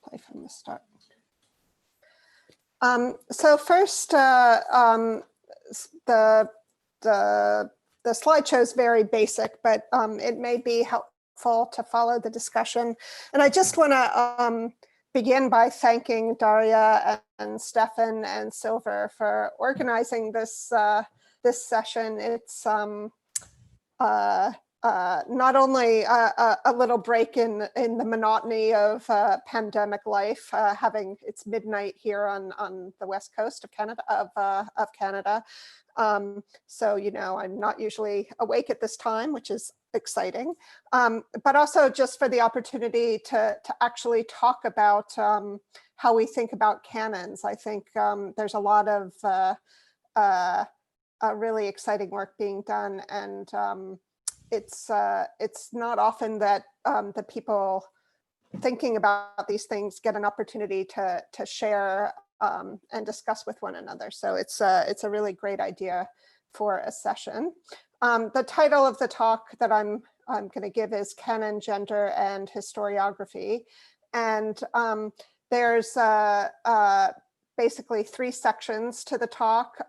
play from the start. So first, the slideshow is very basic, but it may be helpful to follow the discussion. And I just want to begin by thanking Daria and Stefan and Silver for organizing this this session. It's not only a little break in the monotony of pandemic life, having it's midnight here on the west coast of Canada, so you know I'm not usually awake at this time, which is exciting, but also just for the opportunity to actually talk about how we think about canons. I think there's a lot of really exciting work being done, and it's not often that the people thinking about these things get an opportunity to share and discuss with one another. So it's a really great idea for a session. The title of the talk that I'm going to give is Canon, Gender, and Historiography. And there's basically 3 sections to the talk.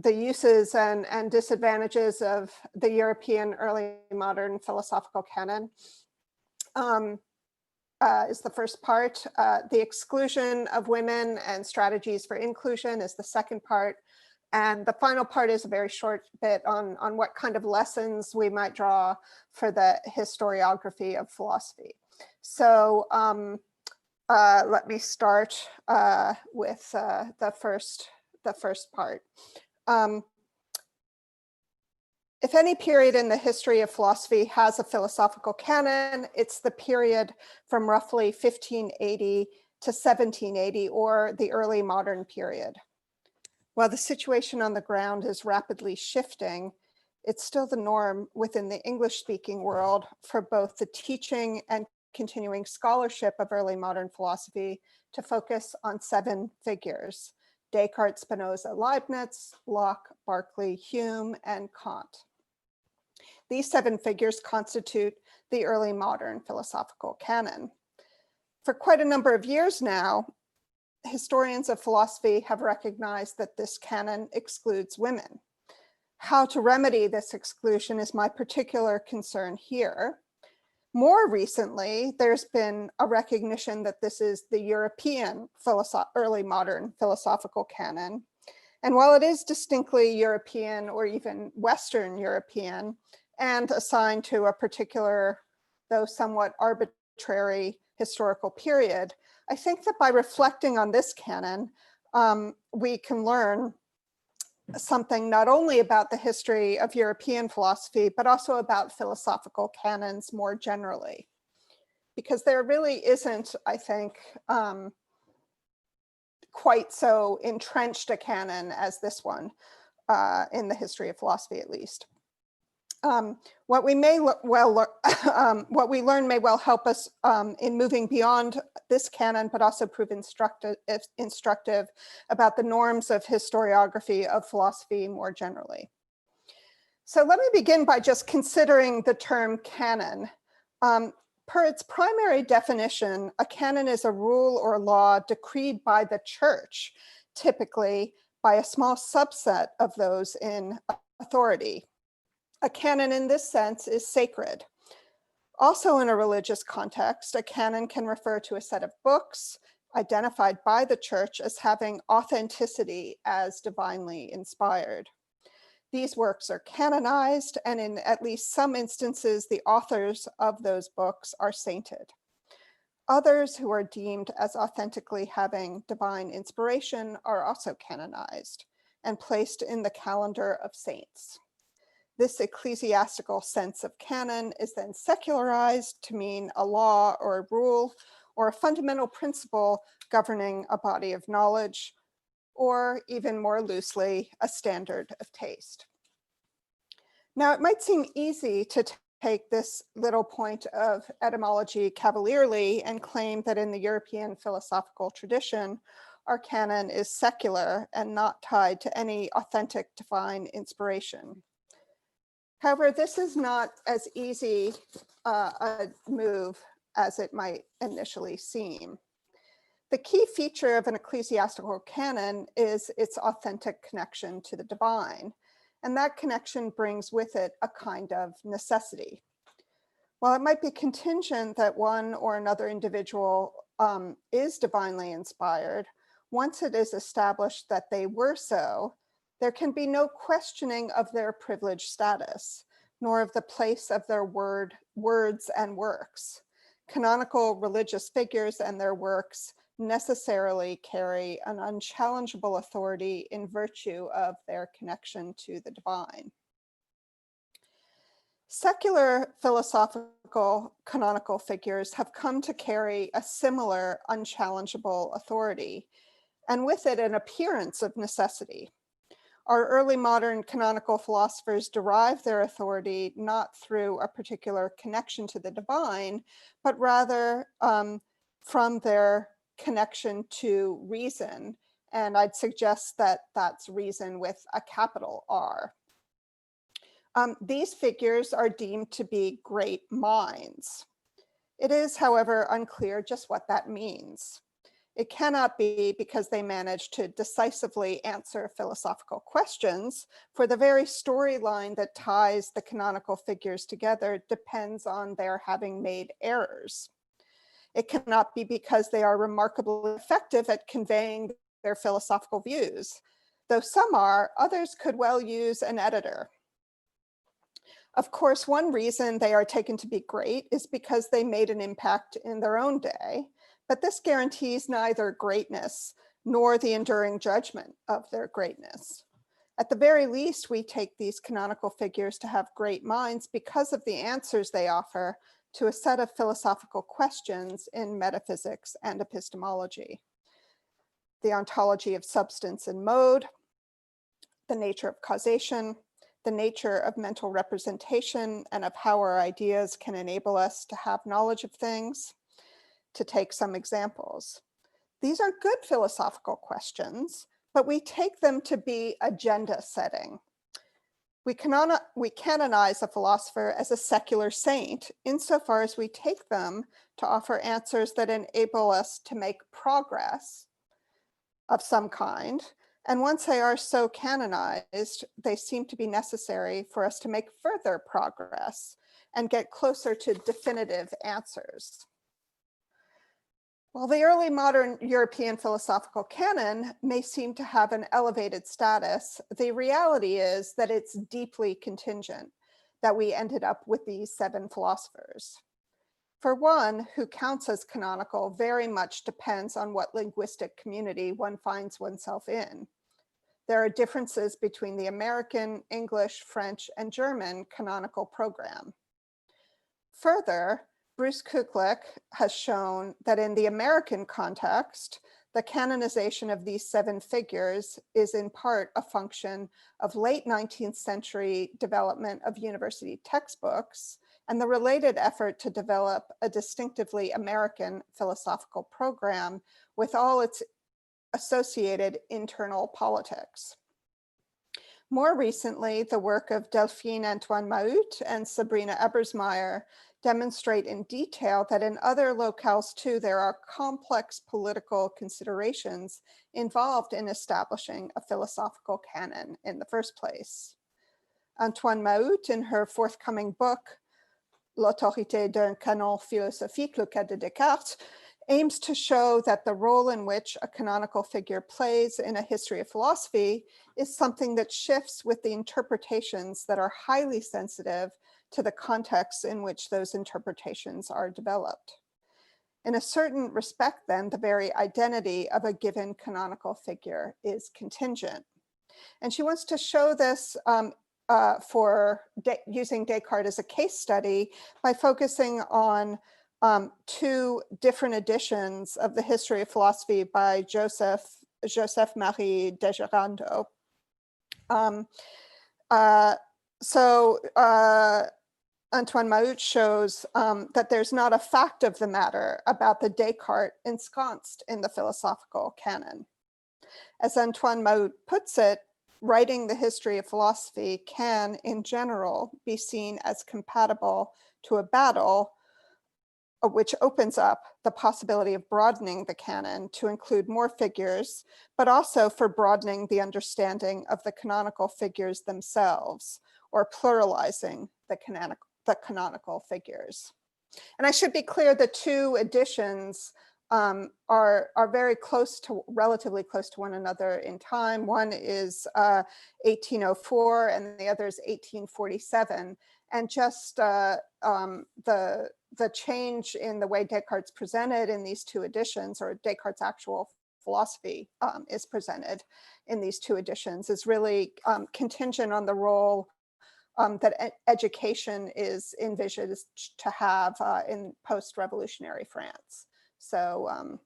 The uses and disadvantages of the European early modern philosophical canon is the first part. The exclusion of women and strategies for inclusion is the second part. And the final part is a very short bit on what kind of lessons we might draw for the historiography of philosophy. So let me start with the first part. If any period in the history of philosophy has a philosophical canon, it's the period from roughly 1580 to 1780, or the early modern period. While the situation on the ground is rapidly shifting, it's still the norm within the English-speaking world for both the teaching and continuing scholarship of early modern philosophy to focus on 7 figures: Descartes, Spinoza, Leibniz, Locke, Berkeley, Hume, and Kant. These 7 figures constitute the early modern philosophical canon. For quite a number of years now, historians of philosophy have recognized that this canon excludes women. How to remedy this exclusion is my particular concern here. More recently, there's been a recognition that this is the European early modern philosophical canon. And while it is distinctly European or even Western European and assigned to a particular, though somewhat arbitrary, historical period, I think that by reflecting on this canon, we can learn something not only about the history of European philosophy, but also about philosophical canons more generally. Because there really isn't, I think, quite so entrenched a canon as this one in the history of philosophy, at least. What we learn may well help us in moving beyond this canon, but also prove instructive about the norms of historiography of philosophy more generally. So let me begin by just considering the term canon. Per its primary definition, a canon is a rule or law decreed by the church, typically by a small subset of those in authority. A canon in this sense is sacred. Also in a religious context, a canon can refer to a set of books identified by the church as having authenticity as divinely inspired. These works are canonized, and in at least some instances, the authors of those books are sainted. Others who are deemed as authentically having divine inspiration are also canonized and placed in the calendar of saints. This ecclesiastical sense of canon is then secularized to mean a law or a rule or a fundamental principle governing a body of knowledge, or even more loosely, a standard of taste. Now, it might seem easy to take this little point of etymology cavalierly and claim that in the European philosophical tradition, our canon is secular and not tied to any authentic divine inspiration. However, this is not as easy a move as it might initially seem. The key feature of an ecclesiastical canon is its authentic connection to the divine, and that connection brings with it a kind of necessity. While it might be contingent that one or another individual is divinely inspired, once it is established that they were so, there can be no questioning of their privileged status, nor of the place of their words and works. Canonical religious figures and their works necessarily carry an unchallengeable authority in virtue of their connection to the divine. Secular philosophical canonical figures have come to carry a similar unchallengeable authority, and with it an appearance of necessity. Our early modern canonical philosophers derive their authority not through a particular connection to the divine, but rather from their connection to reason. And I'd suggest that that's reason with a capital R. These figures are deemed to be great minds. It is, however, unclear just what that means. It cannot be because they manage to decisively answer philosophical questions, for the very storyline that ties the canonical figures together depends on their having made errors. It cannot be because they are remarkably effective at conveying their philosophical views. Though some are, others could well use an editor. Of course, one reason they are taken to be great is because they made an impact in their own day, but this guarantees neither greatness nor the enduring judgment of their greatness. At the very least, we take these canonical figures to have great minds because of the answers they offer to a set of philosophical questions in metaphysics and epistemology. The ontology of substance and mode, the nature of causation, the nature of mental representation, and of how our ideas can enable us to have knowledge of things, to take some examples. These are good philosophical questions, but we take them to be agenda setting. We canonize a philosopher as a secular saint insofar as we take them to offer answers that enable us to make progress of some kind. And once they are so canonized, they seem to be necessary for us to make further progress and get closer to definitive answers. While the early modern European philosophical canon may seem to have an elevated status, the reality is that it's deeply contingent that we ended up with these 7 philosophers. For one, who counts as canonical very much depends on what linguistic community one finds oneself in. There are differences between the American, English, French, and German canonical program. Further, Bruce Kuklick has shown that in the American context, the canonization of these 7 figures is in part a function of late 19th century development of university textbooks and the related effort to develop a distinctively American philosophical program with all its associated internal politics. More recently, the work of Delphine Antoine Mahut and Sabrina Ebersmeyer demonstrate in detail that in other locales too, there are complex political considerations involved in establishing a philosophical canon in the first place. Antoine Mahut, in her forthcoming book, L'autorité d'un canon philosophique, le cas de Descartes, aims to show that the role in which a canonical figure plays in a history of philosophy is something that shifts with the interpretations that are highly sensitive to the context in which those interpretations are developed. In a certain respect, then, the very identity of a given canonical figure is contingent. And she wants to show this using Descartes as a case study by focusing on 2 different editions of the History of Philosophy by Joseph-Marie Desgerando. Antoine Mahut shows that there's not a fact of the matter about the Descartes ensconced in the philosophical canon. As Antoine Mahut puts it, writing the history of philosophy can, in general, be seen as compatible to a battle which opens up the possibility of broadening the canon to include more figures, but also for broadening the understanding of the canonical figures themselves, or pluralizing the canonical figures. And I should be clear, the two editions are very close to, relatively close to one another in time. One is 1804 and the other is 1847. And just the change in the way Descartes presented in these two editions, or Descartes' actual philosophy is presented in these two editions, is really contingent on the role that education is envisioned to have in post-revolutionary France. So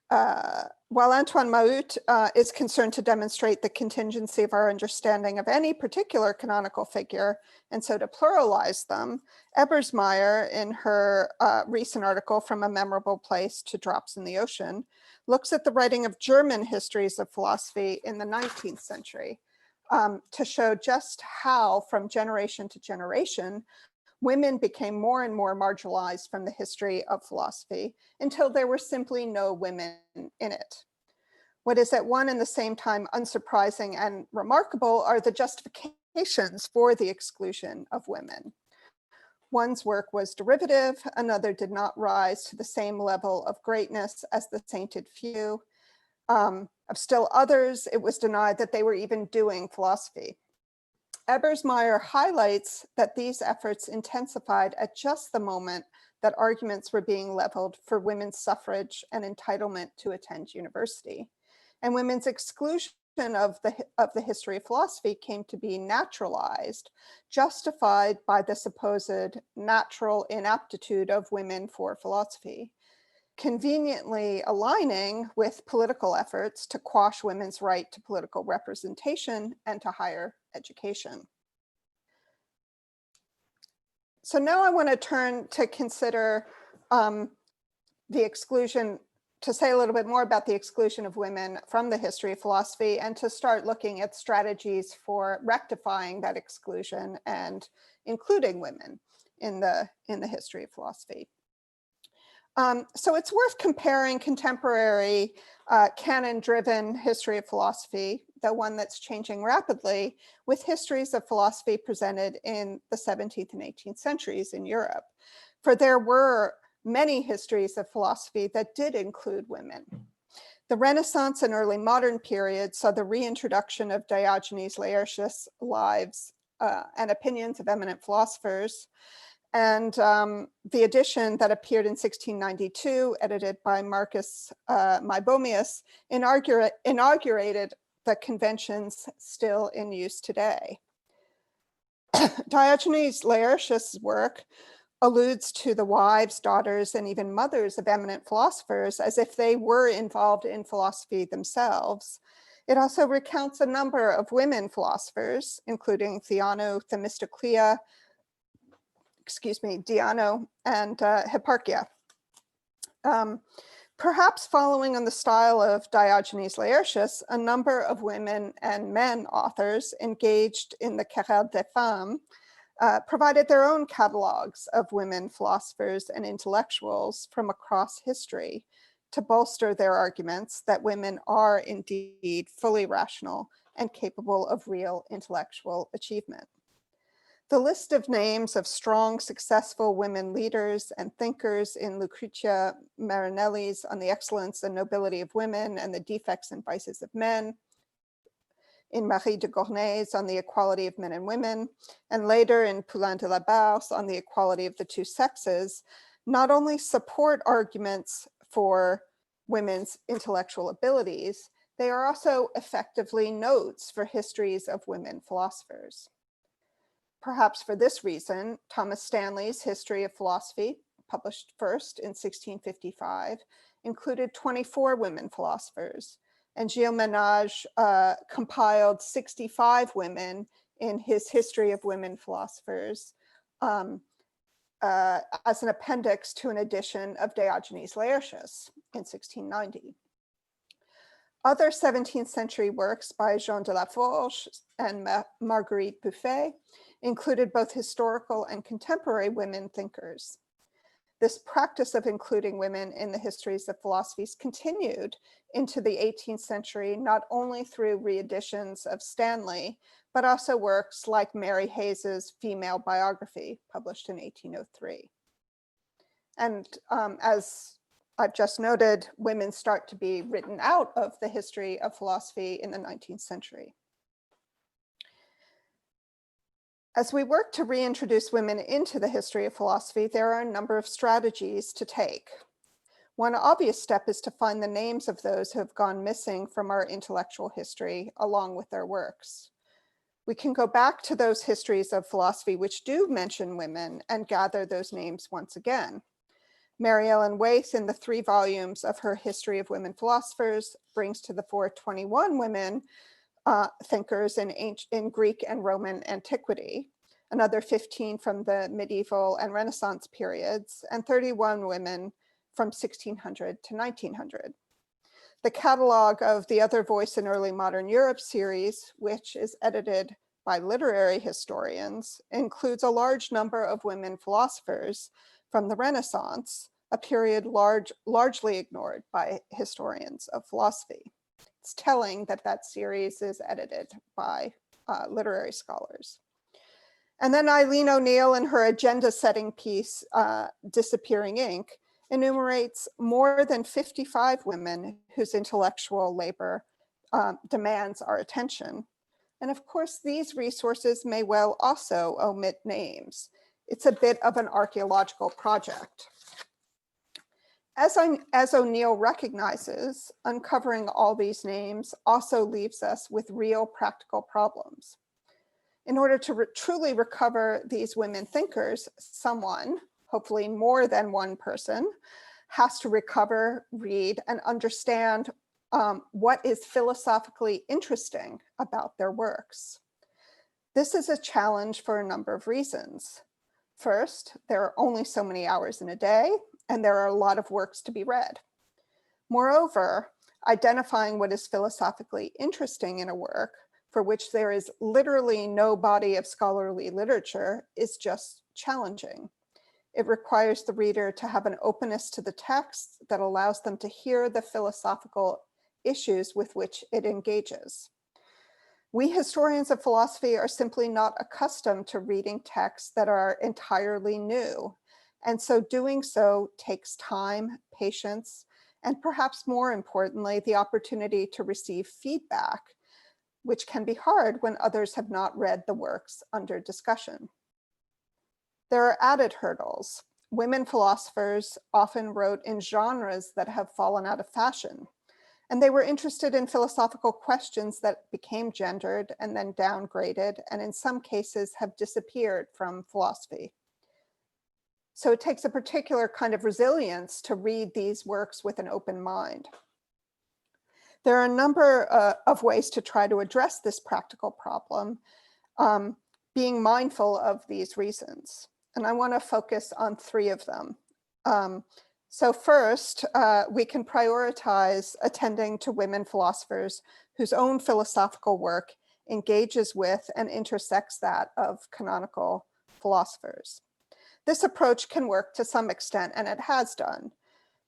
while Antoine Maut is concerned to demonstrate the contingency of our understanding of any particular canonical figure, and so to pluralize them, Ebersmeyer, in her recent article From a Memorable Place to Drops in the Ocean, looks at the writing of German histories of philosophy in the 19th century to show just how, from generation to generation, women became more and more marginalized from the history of philosophy until there were simply no women in it. What is at one and the same time unsurprising and remarkable are the justifications for the exclusion of women. One's work was derivative, another did not rise to the same level of greatness as the sainted few. Of still others, it was denied that they were even doing philosophy. Ebersmeyer highlights that these efforts intensified at just the moment that arguments were being leveled for women's suffrage and entitlement to attend university. And women's exclusion of the history of philosophy came to be naturalized, justified by the supposed natural inaptitude of women for philosophy, conveniently aligning with political efforts to quash women's right to political representation and to higher education. So now I want to turn to consider the exclusion, to say a little bit more about the exclusion of women from the history of philosophy, and to start looking at strategies for rectifying that exclusion and including women in the history of philosophy. So it's worth comparing contemporary canon-driven history of philosophy, the one that's changing rapidly, with histories of philosophy presented in the 17th and 18th centuries in Europe. For there were many histories of philosophy that did include women. The Renaissance and early modern period saw the reintroduction of Diogenes Laertius' lives and opinions of eminent philosophers, and the edition that appeared in 1692, edited by Marcus Meibomius, inaugurated the conventions still in use today. Diogenes Laertius' work alludes to the wives, daughters, and even mothers of eminent philosophers as if they were involved in philosophy themselves. It also recounts a number of women philosophers, including Theano, Themistoclea, Diano, and Hipparchia. Perhaps following on the style of Diogenes Laertius, a number of women and men authors engaged in the Querelle des Femmes provided their own catalogs of women philosophers and intellectuals from across history to bolster their arguments that women are indeed fully rational and capable of real intellectual achievement. The list of names of strong, successful women leaders and thinkers in Lucrezia Marinelli's On the Excellence and Nobility of Women and the Defects and Vices of Men, in Marie de Gournay's On the Equality of Men and Women, and later in Poulain de la Barre's On the Equality of the Two Sexes, not only support arguments for women's intellectual abilities, they are also effectively notes for histories of women philosophers. Perhaps for this reason, Thomas Stanley's History of Philosophy, published first in 1655, included 24 women philosophers, and Gilles Ménage compiled 65 women in his History of Women Philosophers as an appendix to an edition of Diogenes Laertius in 1690. Other 17th century works by Jean de la Forge and Marguerite Buffet included both historical and contemporary women thinkers. this practice of including women in the histories of philosophies continued into the 18th century, not only through reeditions of Stanley, but also works like Mary Hayes's Female Biography, published in 1803. And as I've just noted, women start to be written out of the history of philosophy in the 19th century. As we work to reintroduce women into the history of philosophy, there are a number of strategies to take. One obvious step is to find the names of those who have gone missing from our intellectual history along with their works. We can go back to those histories of philosophy which do mention women and gather those names once again. Mary Ellen Waithe, in the 3 volumes of her History of Women Philosophers, brings to the fore 21 women thinkers in Greek and Roman antiquity, another 15 from the medieval and Renaissance periods, and 31 women from 1600 to 1900. The catalog of the Other Voice in Early Modern Europe series, which is edited by literary historians, includes a large number of women philosophers from the Renaissance, a period largely ignored by historians of philosophy. It's telling that that series is edited by literary scholars. And then Eileen O'Neill, in her agenda-setting piece, Disappearing Ink, enumerates more than 55 women whose intellectual labor demands our attention. And of course, these resources may well also omit names. It's a bit of an archaeological project. As O'Neill recognizes, uncovering all these names also leaves us with real practical problems. In order to truly recover these women thinkers, someone, hopefully more than one person, has to recover, read, and understand what is philosophically interesting about their works. This is a challenge for a number of reasons. First, there are only so many hours in a day, and there are a lot of works to be read. Moreover, identifying what is philosophically interesting in a work for which there is literally no body of scholarly literature is just challenging. It requires the reader to have an openness to the text that allows them to hear the philosophical issues with which it engages. We historians of philosophy are simply not accustomed to reading texts that are entirely new. And so doing so takes time, patience, and perhaps more importantly, the opportunity to receive feedback, which can be hard when others have not read the works under discussion. There are added hurdles. Women philosophers often wrote in genres that have fallen out of fashion, and they were interested in philosophical questions that became gendered and then downgraded, and in some cases have disappeared from philosophy. So it takes a particular kind of resilience to read these works with an open mind. There are a number of ways to try to address this practical problem, being mindful of these reasons. And I want to focus on 3 of them. So first, we can prioritize attending to women philosophers whose own philosophical work engages with and intersects that of canonical philosophers. This approach can work to some extent, and it has done.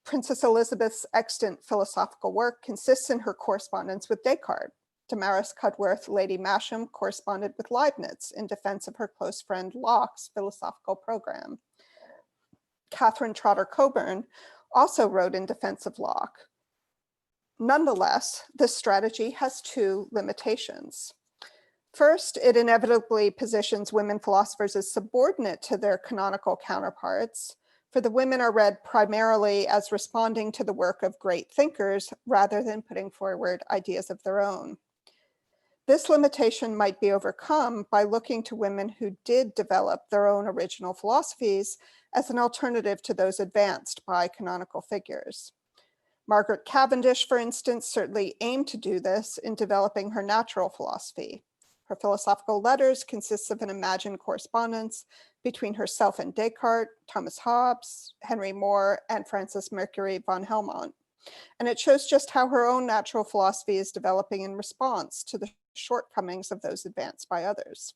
Princess Elizabeth's extant philosophical work consists in her correspondence with Descartes. Damaris Cudworth, Lady Masham, corresponded with Leibniz in defense of her close friend Locke's philosophical program. Catherine Trotter Coburn also wrote in defense of Locke. Nonetheless, this strategy has 2 limitations. First, it inevitably positions women philosophers as subordinate to their canonical counterparts, for the women are read primarily as responding to the work of great thinkers rather than putting forward ideas of their own. This limitation might be overcome by looking to women who did develop their own original philosophies as an alternative to those advanced by canonical figures. Margaret Cavendish, for instance, certainly aimed to do this in developing her natural philosophy. Her philosophical letters consist of an imagined correspondence between herself and Descartes, Thomas Hobbes, Henry Moore, and Francis Mercury von Helmont. And it shows just how her own natural philosophy is developing in response to the shortcomings of those advanced by others.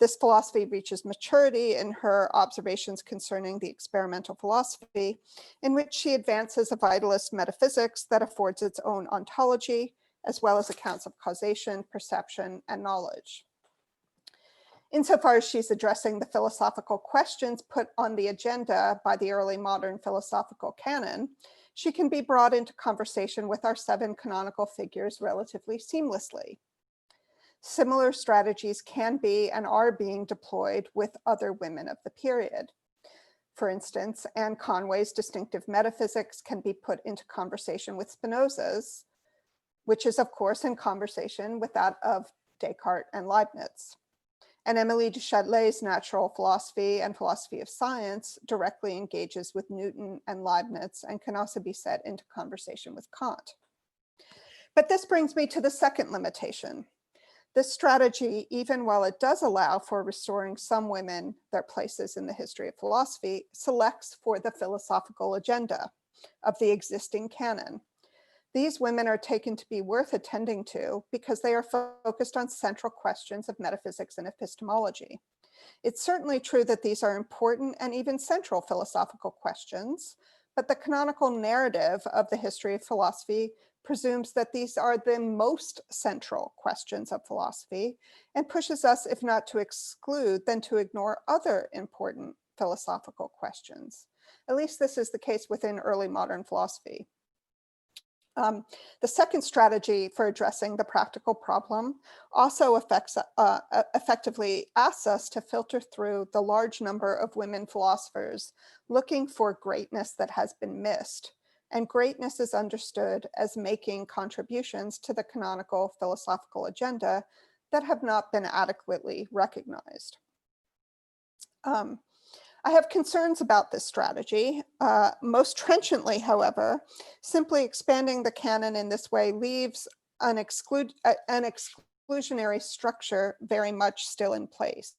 This philosophy reaches maturity in her observations concerning the experimental philosophy, in which she advances a vitalist metaphysics that affords its own ontology, as well as accounts of causation, perception, and knowledge. Insofar as she's addressing the philosophical questions put on the agenda by the early modern philosophical canon, she can be brought into conversation with our 7 canonical figures relatively seamlessly. Similar strategies can be and are being deployed with other women of the period. For instance, Anne Conway's distinctive metaphysics can be put into conversation with Spinoza's, which is of course in conversation with that of Descartes and Leibniz. And Émilie du Châtelet's natural philosophy and philosophy of science directly engages with Newton and Leibniz and can also be set into conversation with Kant. But this brings me to the second limitation. This strategy, even while it does allow for restoring some women their places in the history of philosophy, selects for the philosophical agenda of the existing canon. These women are taken to be worth attending to because they are focused on central questions of metaphysics and epistemology. It's certainly true that these are important and even central philosophical questions, but the canonical narrative of the history of philosophy presumes that these are the most central questions of philosophy and pushes us, if not to exclude, then to ignore other important philosophical questions. At least this is the case within early modern philosophy. The second strategy for addressing the practical problem also effectively asks us to filter through the large number of women philosophers looking for greatness that has been missed. And greatness is understood as making contributions to the canonical philosophical agenda that have not been adequately recognized. I have concerns about this strategy. Most trenchantly, however, simply expanding the canon in this way leaves an exclusionary structure very much still in place.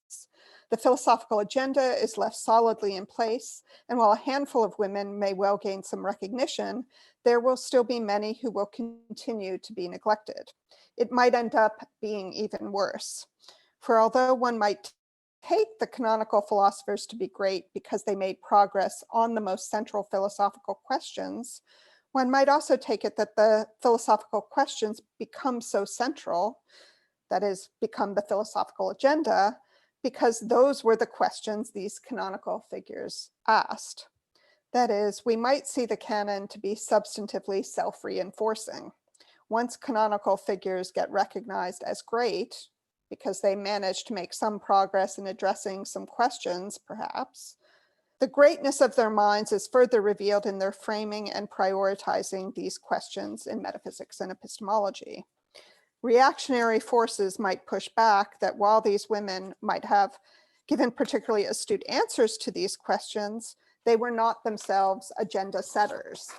The philosophical agenda is left solidly in place, and while a handful of women may well gain some recognition, there will still be many who will continue to be neglected. It might end up being even worse. For although one might take the canonical philosophers to be great because they made progress on the most central philosophical questions, one might also take it that the philosophical questions become so central, that is, become the philosophical agenda, because those were the questions these canonical figures asked. That is, we might see the canon to be substantively self-reinforcing. Once canonical figures get recognized as great, because they managed to make some progress in addressing some questions, perhaps, the greatness of their minds is further revealed in their framing and prioritizing these questions in metaphysics and epistemology. Reactionary forces might push back that while these women might have given particularly astute answers to these questions, they were not themselves agenda setters.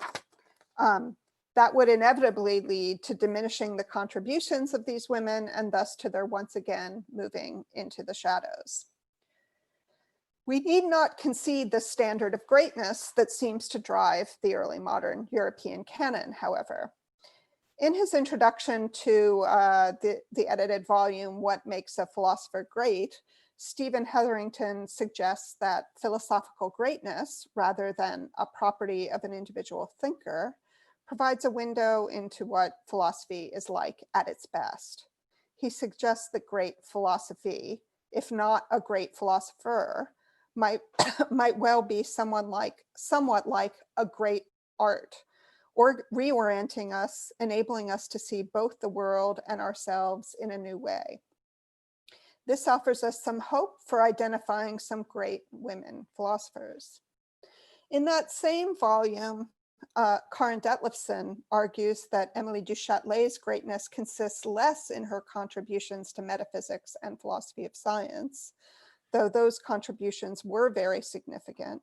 That would inevitably lead to diminishing the contributions of these women and thus to their once again moving into the shadows. We need not concede the standard of greatness that seems to drive the early modern European canon, however. In his introduction to the edited volume, What Makes a Philosopher Great, Stephen Hetherington suggests that philosophical greatness, rather than a property of an individual thinker, provides a window into what philosophy is like at its best. He suggests that great philosophy, if not a great philosopher, might well be somewhat like a great art, or reorienting us, enabling us to see both the world and ourselves in a new way. This offers us some hope for identifying some great women philosophers. In that same volume, Karen Detlefsen argues that Émilie du Châtelet's greatness consists less in her contributions to metaphysics and philosophy of science, though those contributions were very significant,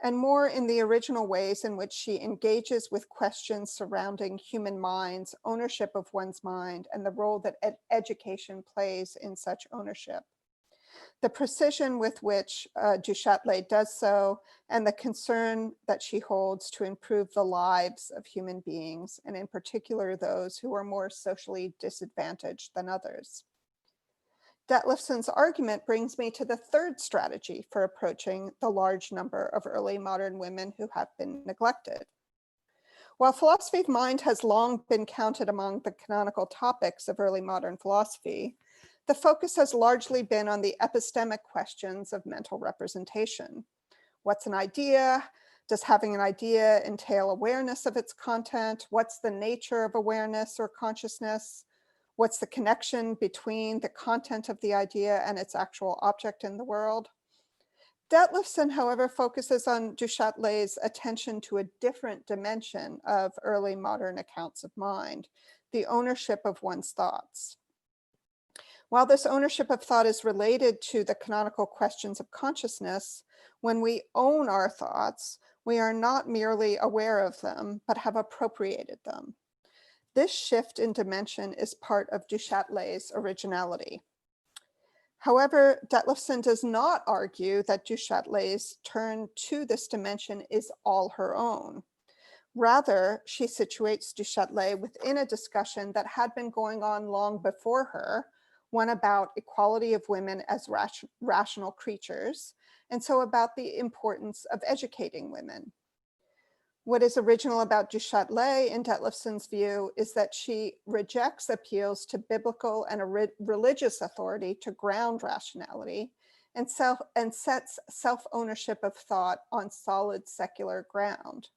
and more in the original ways in which she engages with questions surrounding human minds, ownership of one's mind, and the role that education plays in such ownership. The precision with which du Châtelet does so, and the concern that she holds to improve the lives of human beings, and in particular those who are more socially disadvantaged than others. Detlefsen's argument brings me to the third strategy for approaching the large number of early modern women who have been neglected. While philosophy of mind has long been counted among the canonical topics of early modern philosophy, the focus has largely been on the epistemic questions of mental representation. What's an idea? Does having an idea entail awareness of its content? What's the nature of awareness or consciousness? What's the connection between the content of the idea and its actual object in the world? Detlefsen, however, focuses on du Châtelet's attention to a different dimension of early modern accounts of mind, the ownership of one's thoughts. While this ownership of thought is related to the canonical questions of consciousness, when we own our thoughts, we are not merely aware of them, but have appropriated them. This shift in dimension is part of du Châtelet's originality. However, Detlefsen does not argue that du Châtelet's turn to this dimension is all her own. Rather, she situates du Châtelet within a discussion that had been going on long before her, one about equality of women as rational creatures, and so about the importance of educating women. What is original about du Châtelet, in Detlefsen's view, is that she rejects appeals to biblical and religious authority to ground rationality and sets self-ownership of thought on solid secular ground.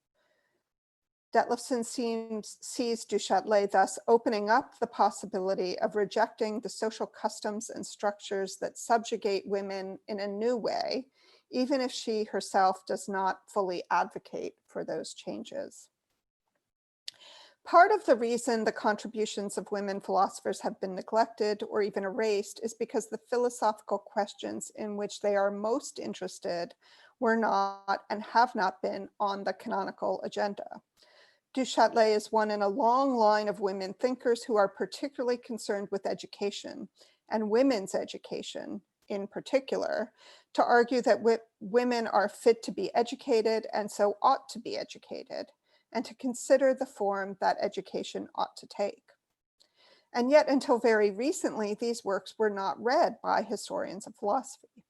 Detlefsen sees du Châtelet thus opening up the possibility of rejecting the social customs and structures that subjugate women in a new way, even if she herself does not fully advocate for those changes. Part of the reason the contributions of women philosophers have been neglected or even erased is because the philosophical questions in which they are most interested were not and have not been on the canonical agenda. Du Châtelet is one in a long line of women thinkers who are particularly concerned with education and women's education in particular, to argue that women are fit to be educated and so ought to be educated, and to consider the form that education ought to take. And yet, until very recently, these works were not read by historians of philosophy.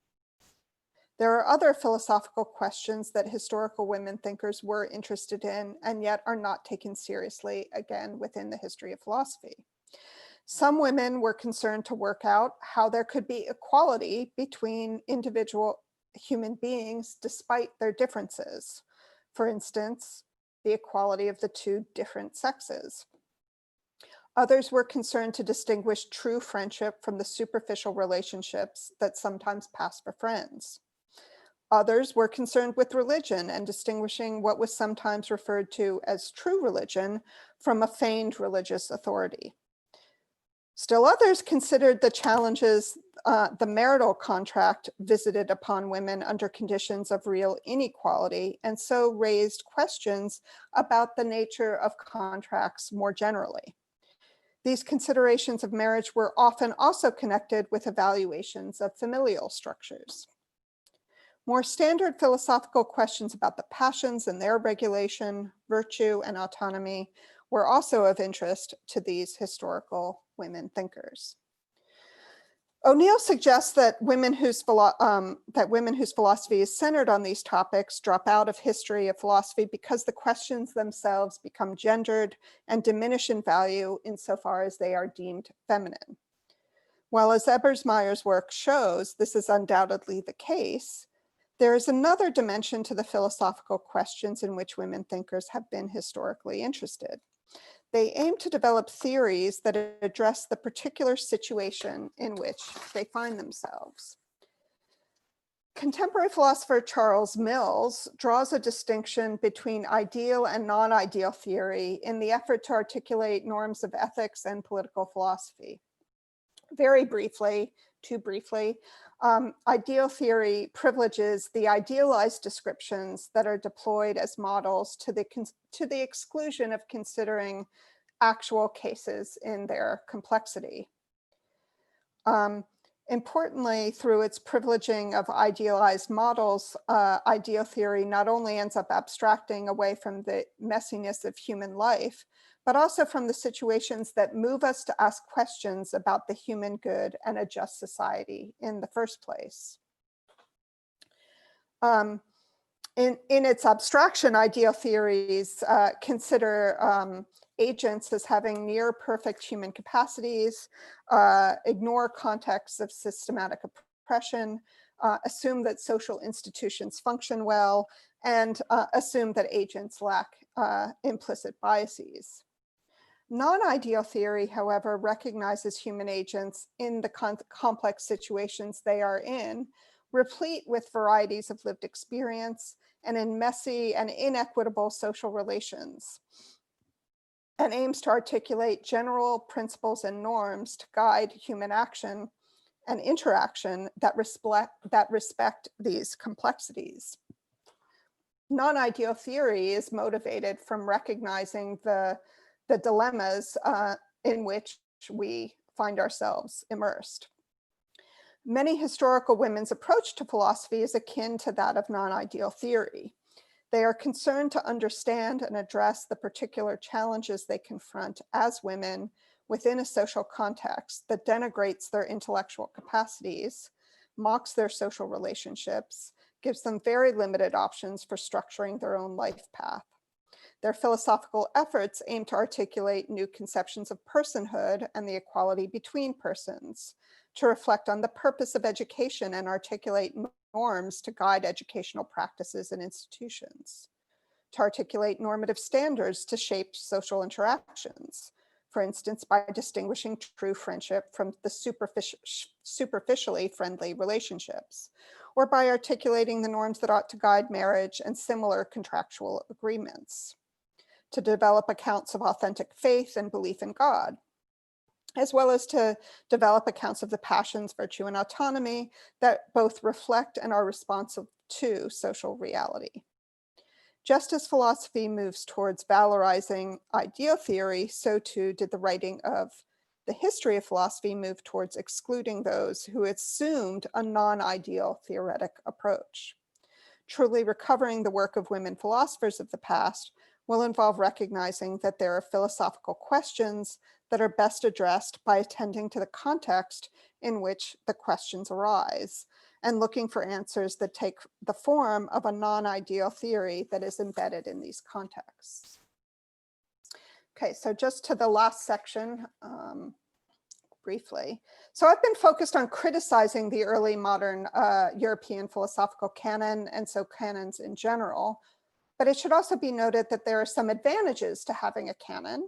There are other philosophical questions that historical women thinkers were interested in and yet are not taken seriously, again, within the history of philosophy. Some women were concerned to work out how there could be equality between individual human beings despite their differences. For instance, the equality of the two different sexes. Others were concerned to distinguish true friendship from the superficial relationships that sometimes pass for friends. Others were concerned with religion and distinguishing what was sometimes referred to as true religion from a feigned religious authority. Still others considered the challenges the marital contract visited upon women under conditions of real inequality, and so raised questions about the nature of contracts more generally. These considerations of marriage were often also connected with evaluations of familial structures. More standard philosophical questions about the passions and their regulation, virtue, and autonomy were also of interest to these historical women thinkers. O'Neill suggests that women whose philosophy is centered on these topics drop out of history of philosophy because the questions themselves become gendered and diminish in value insofar as they are deemed feminine. While, as Ebersmeyer's work shows, this is undoubtedly the case, there is another dimension to the philosophical questions in which women thinkers have been historically interested. They aim to develop theories that address the particular situation in which they find themselves. Contemporary philosopher Charles Mills draws a distinction between ideal and non-ideal theory in the effort to articulate norms of ethics and political philosophy. Very briefly, too briefly, ideal theory privileges the idealized descriptions that are deployed as models to the exclusion of considering actual cases in their complexity. Importantly, through its privileging of idealized models, ideal theory not only ends up abstracting away from the messiness of human life, but also from the situations that move us to ask questions about the human good and a just society in the first place. In its abstraction, ideal theories consider agents as having near perfect human capacities, ignore contexts of systematic oppression, assume that social institutions function well, and assume that agents lack implicit biases. Non-ideal theory, however, recognizes human agents in the complex situations they are in, replete with varieties of lived experience, and in messy and inequitable social relations, and aims to articulate general principles and norms to guide human action and interaction that respect these complexities. Non-ideal theory is motivated from recognizing the dilemmas in which we find ourselves immersed. Many historical women's approach to philosophy is akin to that of non-ideal theory. They are concerned to understand and address the particular challenges they confront as women within a social context that denigrates their intellectual capacities, mocks their social relationships, gives them very limited options for structuring their own life path. Their philosophical efforts aim to articulate new conceptions of personhood and the equality between persons, to reflect on the purpose of education and articulate norms to guide educational practices and institutions, to articulate normative standards to shape social interactions, for instance, by distinguishing true friendship from the superficially friendly relationships, or by articulating the norms that ought to guide marriage and similar contractual agreements, to develop accounts of authentic faith and belief in God, as well as to develop accounts of the passions, virtue, and autonomy that both reflect and are responsive to social reality. Just as philosophy moves towards valorizing ideal theory, so too did the writing of the history of philosophy move towards excluding those who assumed a non-ideal theoretic approach. Truly recovering the work of women philosophers of the past will involve recognizing that there are philosophical questions that are best addressed by attending to the context in which the questions arise, and looking for answers that take the form of a non-ideal theory that is embedded in these contexts. Okay, so just to the last section, briefly. So I've been focused on criticizing the early modern European philosophical canon, and so canons in general, but it should also be noted that there are some advantages to having a canon.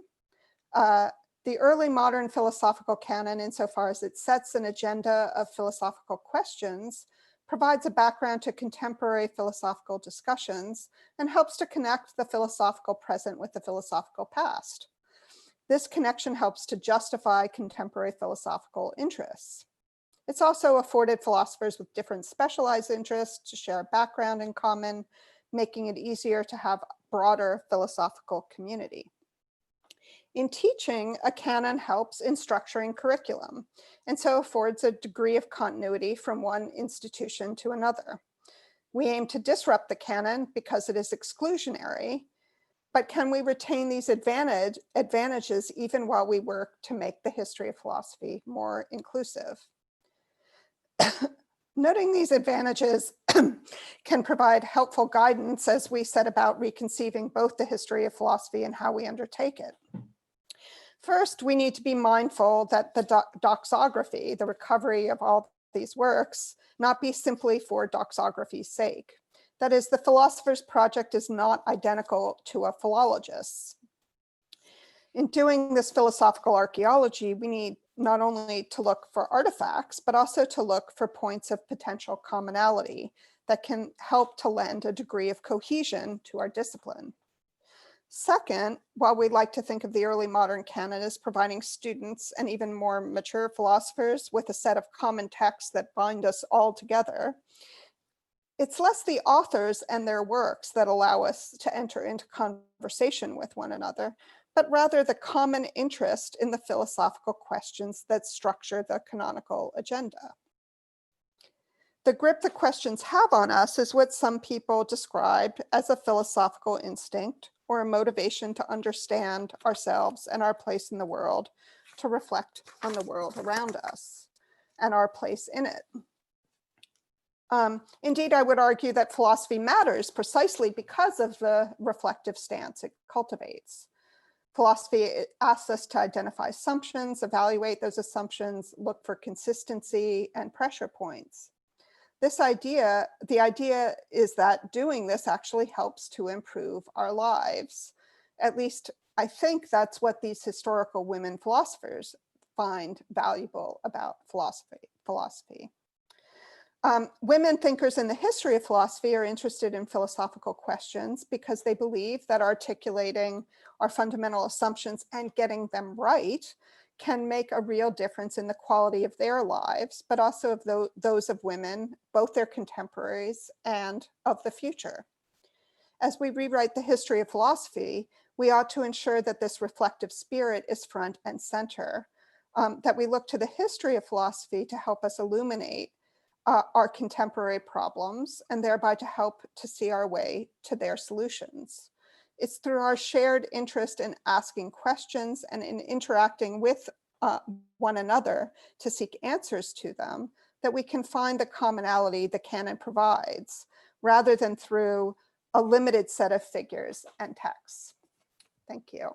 The early modern philosophical canon, insofar as it sets an agenda of philosophical questions, provides a background to contemporary philosophical discussions and helps to connect the philosophical present with the philosophical past. This connection helps to justify contemporary philosophical interests. It's also afforded philosophers with different specialized interests to share a background in common, making it easier to have a broader philosophical community. In teaching, a canon helps in structuring curriculum, and so affords a degree of continuity from one institution to another. We aim to disrupt the canon because it is exclusionary, but can we retain these advantages even while we work to make the history of philosophy more inclusive? Noting these advantages can provide helpful guidance as we set about reconceiving both the history of philosophy and how we undertake it. First, we need to be mindful that the doxography, the recovery of all these works, not be simply for doxography's sake. That is, the philosopher's project is not identical to a philologist's. In doing this philosophical archaeology, we need not only to look for artifacts, but also to look for points of potential commonality that can help to lend a degree of cohesion to our discipline. Second, while we like to think of the early modern canon as providing students and even more mature philosophers with a set of common texts that bind us all together, it's less the authors and their works that allow us to enter into conversation with one another, but rather the common interest in the philosophical questions that structure the canonical agenda. The grip the questions have on us is what some people described as a philosophical instinct or a motivation to understand ourselves and our place in the world, to reflect on the world around us and our place in it. Indeed, I would argue that philosophy matters precisely because of the reflective stance it cultivates. Philosophy asks us to identify assumptions, evaluate those assumptions, look for consistency and pressure points. The idea is that doing this actually helps to improve our lives. At least I think that's what these historical women philosophers find valuable about philosophy. Women thinkers in the history of philosophy are interested in philosophical questions because they believe that articulating our fundamental assumptions and getting them right can make a real difference in the quality of their lives, but also of those of women, both their contemporaries and of the future. As we rewrite the history of philosophy, we ought to ensure that this reflective spirit is front and center, that we look to the history of philosophy to help us illuminate our contemporary problems and thereby to help to see our way to their solutions. It's through our shared interest in asking questions and in interacting with one another to seek answers to them that we can find the commonality the canon provides, rather than through a limited set of figures and texts. Thank you.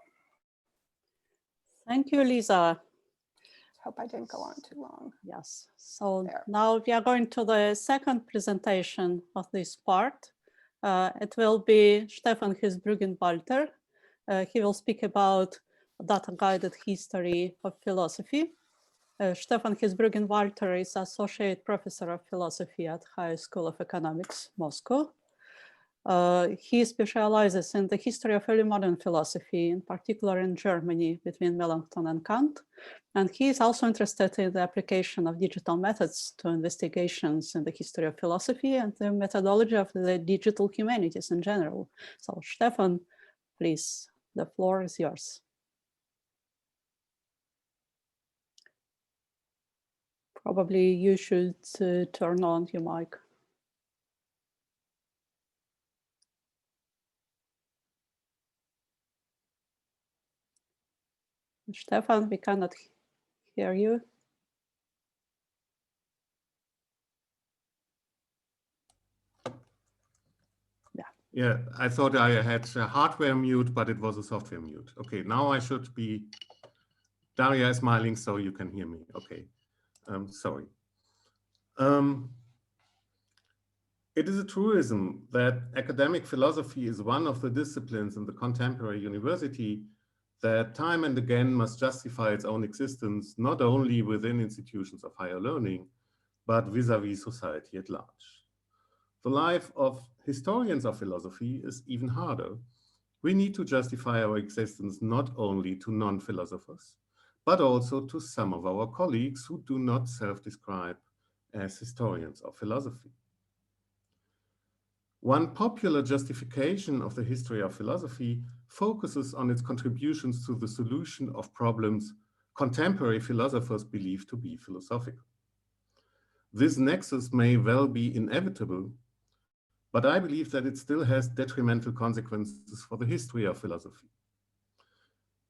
Thank you, Lisa. Hope I didn't go on too long. Yes, so now we are going to the second presentation of this part. It will be Stefan Hessbrüggen-Walter. He will speak about data-guided history of philosophy. Stefan Hessbrüggen-Walter is Associate Professor of Philosophy at High School of Economics, Moscow. He specializes in the history of early modern philosophy, in particular in Germany between Melanchthon and Kant. And he is also interested in the application of digital methods to investigations in the history of philosophy and the methodology of the digital humanities in general. So Stefan, please, the floor is yours. Probably you should turn on your mic. Stefan, we cannot hear you. Yeah, I thought I had a hardware mute, but it was a software mute. Okay, now I should be, Daria is smiling, so you can hear me. Okay, sorry. It is a truism that academic philosophy is one of the disciplines in the contemporary university that time and again must justify its own existence, not only within institutions of higher learning, but vis-a-vis society at large. The life of historians of philosophy is even harder. We need to justify our existence not only to non-philosophers, but also to some of our colleagues who do not self-describe as historians of philosophy. One popular justification of the history of philosophy focuses on its contributions to the solution of problems contemporary philosophers believe to be philosophical. This nexus may well be inevitable, but I believe that it still has detrimental consequences for the history of philosophy.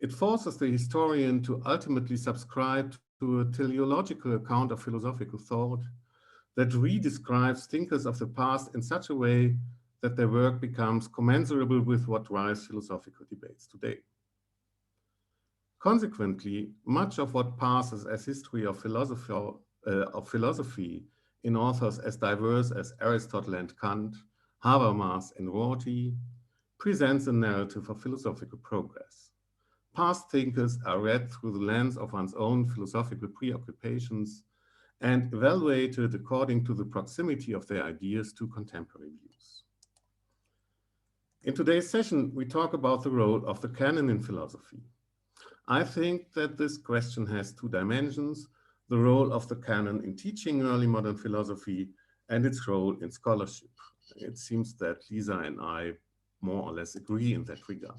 It forces the historian to ultimately subscribe to a teleological account of philosophical thought that redescribes thinkers of the past in such a way that their work becomes commensurable with what drives philosophical debates today. Consequently, much of what passes as history of philosophy in authors as diverse as Aristotle and Kant, Habermas and Rorty, presents a narrative of philosophical progress. Past thinkers are read through the lens of one's own philosophical preoccupations and evaluated according to the proximity of their ideas to contemporary views. In today's session, we talk about the role of the canon in philosophy. I think that this question has two dimensions: the role of the canon in teaching early modern philosophy and its role in scholarship. It seems that Lisa and I more or less agree in that regard.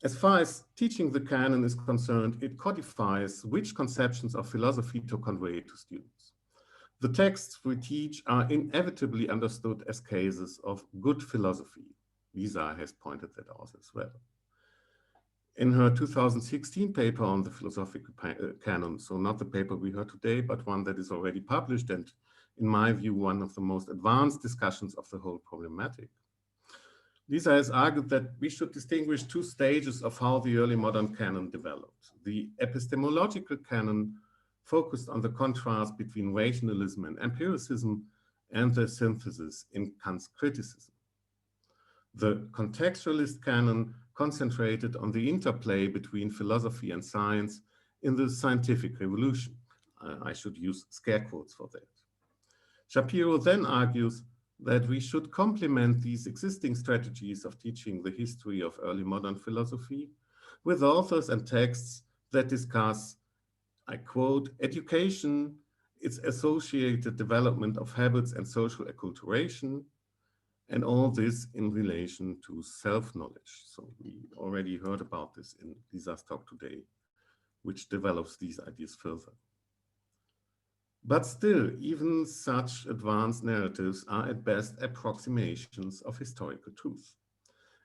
As far as teaching the canon is concerned, it codifies which conceptions of philosophy to convey to students. The texts we teach are inevitably understood as cases of good philosophy. Lisa has pointed that out as well. In her 2016 paper on the philosophical canon, so not the paper we heard today, but one that is already published and, in my view, one of the most advanced discussions of the whole problematic, Lisa has argued that we should distinguish two stages of how the early modern canon developed. The epistemological canon focused on the contrast between rationalism and empiricism and the synthesis in Kant's criticism. The contextualist canon concentrated on the interplay between philosophy and science in the scientific revolution. I should use scare quotes for that. Shapiro then argues that we should complement these existing strategies of teaching the history of early modern philosophy with authors and texts that discuss, I quote, education, its associated development of habits and social acculturation, and all this in relation to self-knowledge. So we already heard about this in Lisa's talk today, which develops these ideas further. But still, even such advanced narratives are at best approximations of historical truth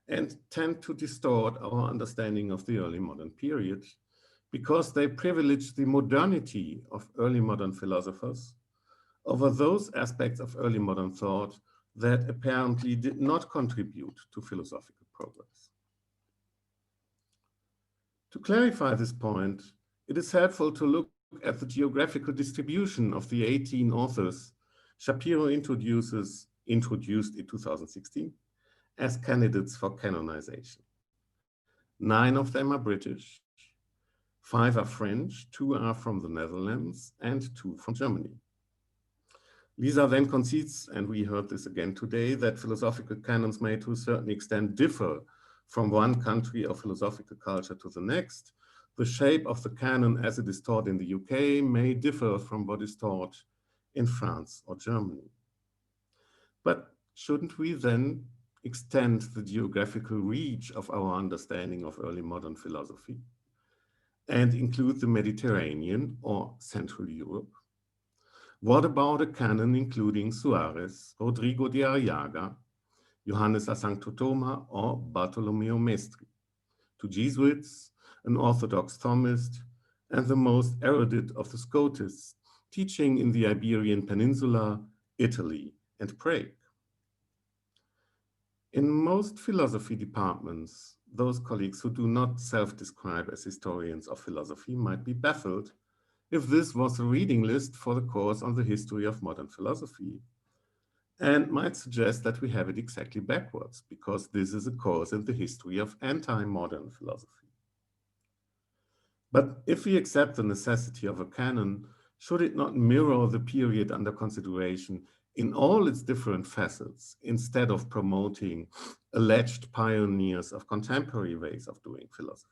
and tend to distort our understanding of the early modern period because they privilege the modernity of early modern philosophers over those aspects of early modern thought that apparently did not contribute to philosophical progress. To clarify this point, it is helpful to look at the geographical distribution of the 18 authors Shapiro introduced in 2016 as candidates for canonization. 9 of them are British, 5 are French, 2 are from the Netherlands, and 2 from Germany. Lisa then concedes, and we heard this again today, that philosophical canons may to a certain extent differ from one country or philosophical culture to the next. The shape of the canon as it is taught in the UK may differ from what is taught in France or Germany. But shouldn't we then extend the geographical reach of our understanding of early modern philosophy and include the Mediterranean or Central Europe? What about a canon including Suarez, Rodrigo de Arriaga, Johannes a Santo Toma, or Bartolomeo Mestri? 2 Jesuits, an Orthodox Thomist, and the most erudite of the Scotists, teaching in the Iberian Peninsula, Italy, and Prague. In most philosophy departments, those colleagues who do not self-describe as historians of philosophy might be baffled if this was a reading list for the course on the history of modern philosophy, and might suggest that we have it exactly backwards, because this is a course in the history of anti-modern philosophy. But if we accept the necessity of a canon, should it not mirror the period under consideration in all its different facets, instead of promoting alleged pioneers of contemporary ways of doing philosophy?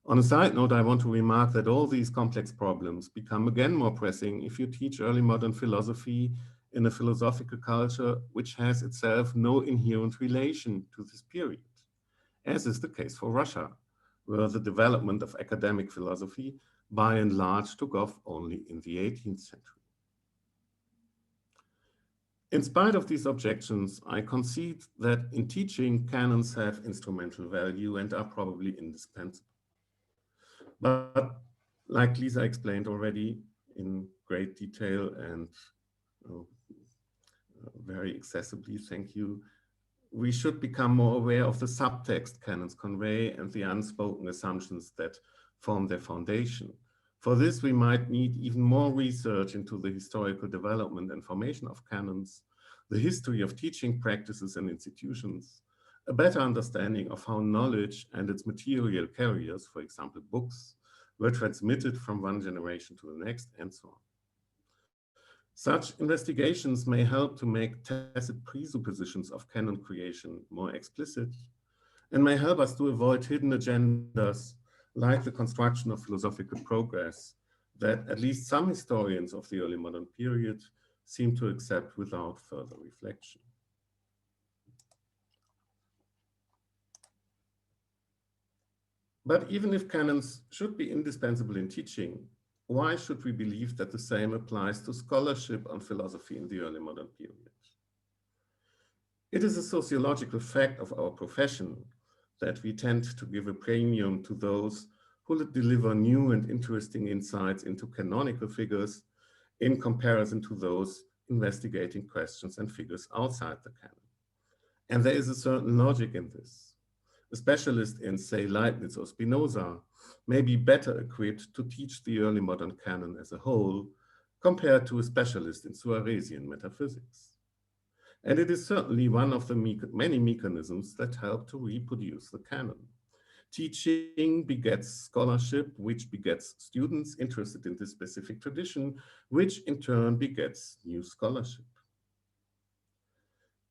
On a side note, I want to remark that all these complex problems become again more pressing if you teach early modern philosophy in a philosophical culture which has itself no inherent relation to this period, as is the case for Russia, where the development of academic philosophy by and large took off only in the 18th century. In spite of these objections, I concede that in teaching, canons have instrumental value and are probably indispensable. But like Lisa explained already in great detail and very accessibly, thank you, we should become more aware of the subtext canons convey and the unspoken assumptions that form their foundation. For this, we might need even more research into the historical development and formation of canons, the history of teaching practices and institutions, a better understanding of how knowledge and its material carriers, for example, books, were transmitted from one generation to the next, and so on. Such investigations may help to make tacit presuppositions of canon creation more explicit and may help us to avoid hidden agendas like the construction of philosophical progress that at least some historians of the early modern period seem to accept without further reflection. But even if canons should be indispensable in teaching, why should we believe that the same applies to scholarship on philosophy in the early modern period? It is a sociological fact of our profession that we tend to give a premium to those who deliver new and interesting insights into canonical figures in comparison to those investigating questions and figures outside the canon. And there is a certain logic in this. A specialist in, say, Leibniz or Spinoza may be better equipped to teach the early modern canon as a whole compared to a specialist in Suarezhian metaphysics. And it is certainly one of the many mechanisms that help to reproduce the canon. Teaching begets scholarship, which begets students interested in this specific tradition, which in turn begets new scholarship.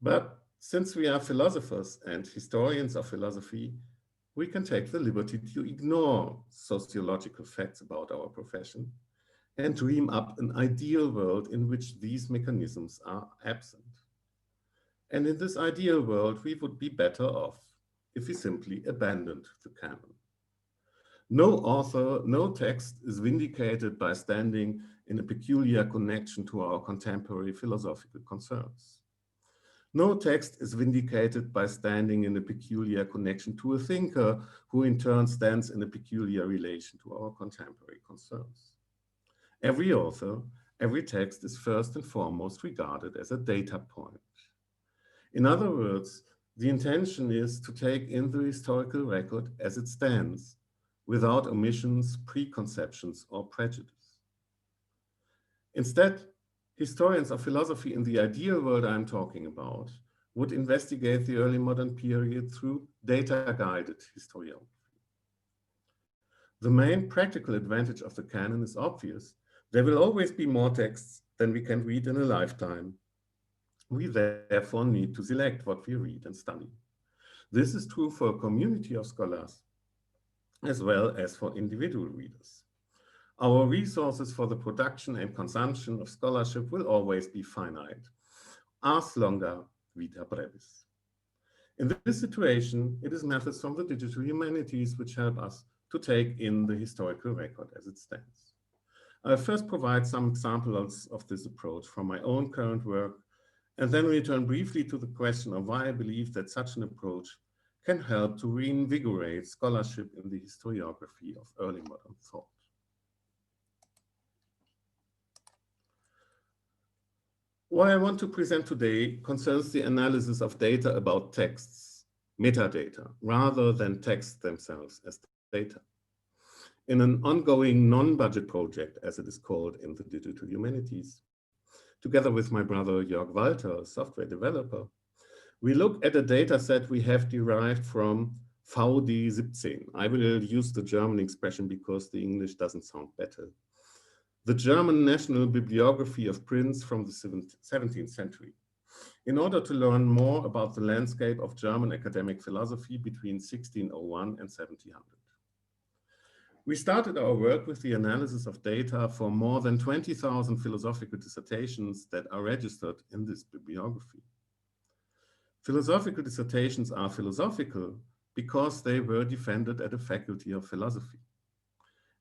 But since we are philosophers and historians of philosophy, we can take the liberty to ignore sociological facts about our profession and dream up an ideal world in which these mechanisms are absent. And in this ideal world, we would be better off if we simply abandoned the canon. No author, no text is vindicated by standing in a peculiar connection to our contemporary philosophical concerns. No text is vindicated by standing in a peculiar connection to a thinker who in turn stands in a peculiar relation to our contemporary concerns. Every author, every text is first and foremost regarded as a data point. In other words, the intention is to take in the historical record as it stands, without omissions, preconceptions, or prejudice. Instead, historians of philosophy in the ideal world I'm talking about would investigate the early modern period through data-guided historiography. The main practical advantage of the canon is obvious. There will always be more texts than we can read in a lifetime. We therefore need to select what we read and study. This is true for a community of scholars, as well as for individual readers. Our resources for the production and consumption of scholarship will always be finite. Ars longa, vita brevis. In this situation, it is methods from the digital humanities which help us to take in the historical record as it stands. I'll first provide some examples of this approach from my own current work, and then return briefly to the question of why I believe that such an approach can help to reinvigorate scholarship in the historiography of early modern thought. What I want to present today concerns the analysis of data about texts, metadata, rather than texts themselves as data. In an ongoing non-budget project, as it is called in the digital humanities, together with my brother Jörg Walter, a software developer, we look at a data set we have derived from VD17. I will use the German expression because the English doesn't sound better. The German National Bibliography of Prints from the 17th century, in order to learn more about the landscape of German academic philosophy between 1601 and 1700. We started our work with the analysis of data for more than 20,000 philosophical dissertations that are registered in this bibliography. Philosophical dissertations are philosophical because they were defended at a faculty of philosophy.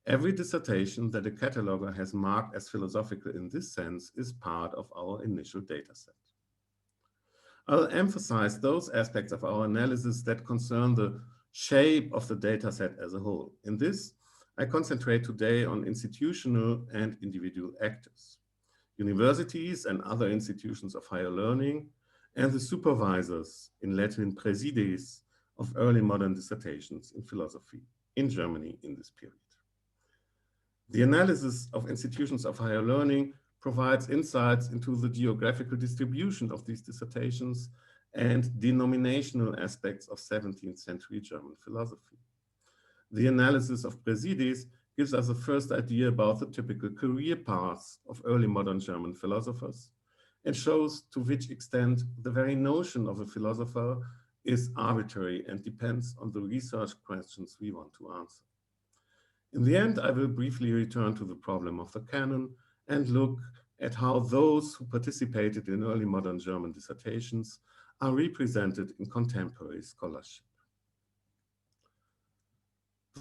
Every dissertation that a cataloger has marked as philosophical in this sense is part of our initial data set. I'll emphasize those aspects of our analysis that concern the shape of the data set as a whole. In this, I concentrate today on institutional and individual actors, universities and other institutions of higher learning, and the supervisors, in Latin presides, of early modern dissertations in philosophy in Germany in this period. The analysis of institutions of higher learning provides insights into the geographical distribution of these dissertations and denominational aspects of 17th century German philosophy. The analysis of presides gives us a first idea about the typical career paths of early modern German philosophers and shows to which extent the very notion of a philosopher is arbitrary and depends on the research questions we want to answer. In the end, I will briefly return to the problem of the canon and look at how those who participated in early modern German dissertations are represented in contemporary scholarship.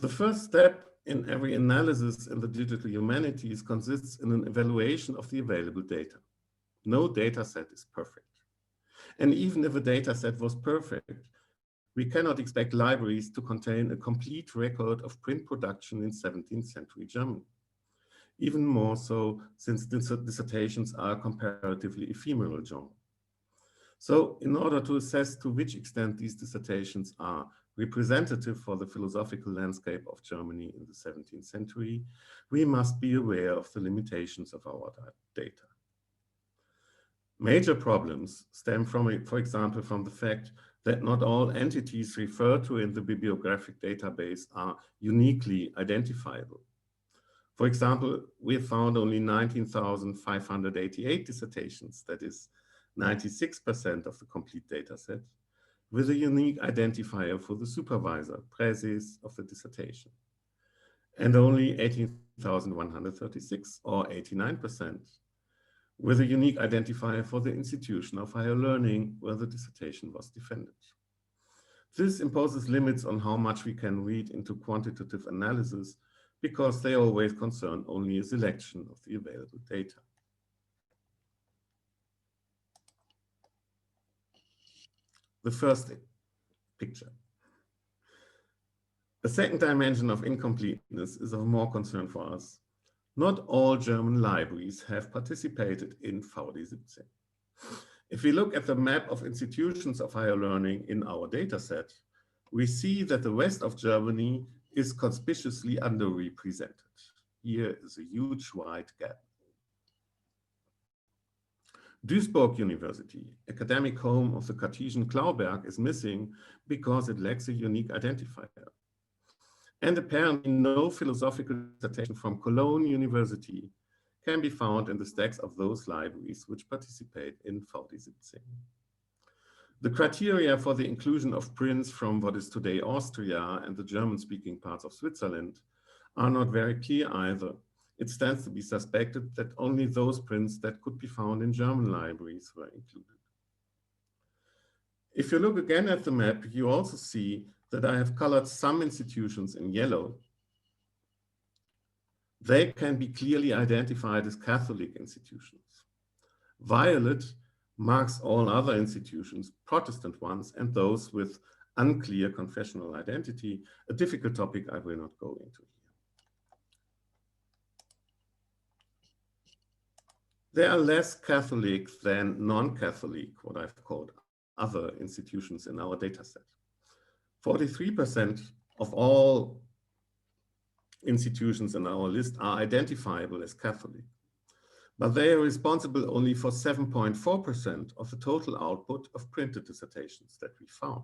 The first step in every analysis in the digital humanities consists in an evaluation of the available data. No data set is perfect. And even if a data set was perfect, we cannot expect libraries to contain a complete record of print production in 17th century Germany. Even more so since dissertations are a comparatively ephemeral genre. So in order to assess to which extent these dissertations are representative for the philosophical landscape of Germany in the 17th century, we must be aware of the limitations of our data. Major problems stem from, for example, from the fact that not all entities referred to in the bibliographic database are uniquely identifiable. For example, we have found only 19,588 dissertations, that is 96% of the complete data set, with a unique identifier for the supervisor, praeses, of the dissertation. And only 18,136, or 89%, with a unique identifier for the institution of higher learning where the dissertation was defended. This imposes limits on how much we can read into quantitative analysis because they always concern only a selection of the available data. The first picture. The second dimension of incompleteness is of more concern for us. Not all German libraries have participated in VD17. If we look at the map of institutions of higher learning in our dataset, we see that the rest of Germany is conspicuously underrepresented. Here is a huge white gap. Duisburg University, academic home of the Cartesian Klauberg, is missing because it lacks a unique identifier. And apparently no philosophical dissertation from Cologne University can be found in the stacks of those libraries which participate in VD17. The criteria for the inclusion of prints from what is today Austria and the German-speaking parts of Switzerland are not very clear either. It stands to be suspected that only those prints that could be found in German libraries were included. If you look again at the map, you also see that I have colored some institutions in yellow. They can be clearly identified as Catholic institutions. Violet marks all other institutions, Protestant ones, and those with unclear confessional identity, a difficult topic I will not go into here. There are less Catholic than non-Catholic, what I've called other institutions in our dataset. 43% of all institutions in our list are identifiable as Catholic, but they are responsible only for 7.4% of the total output of printed dissertations that we found.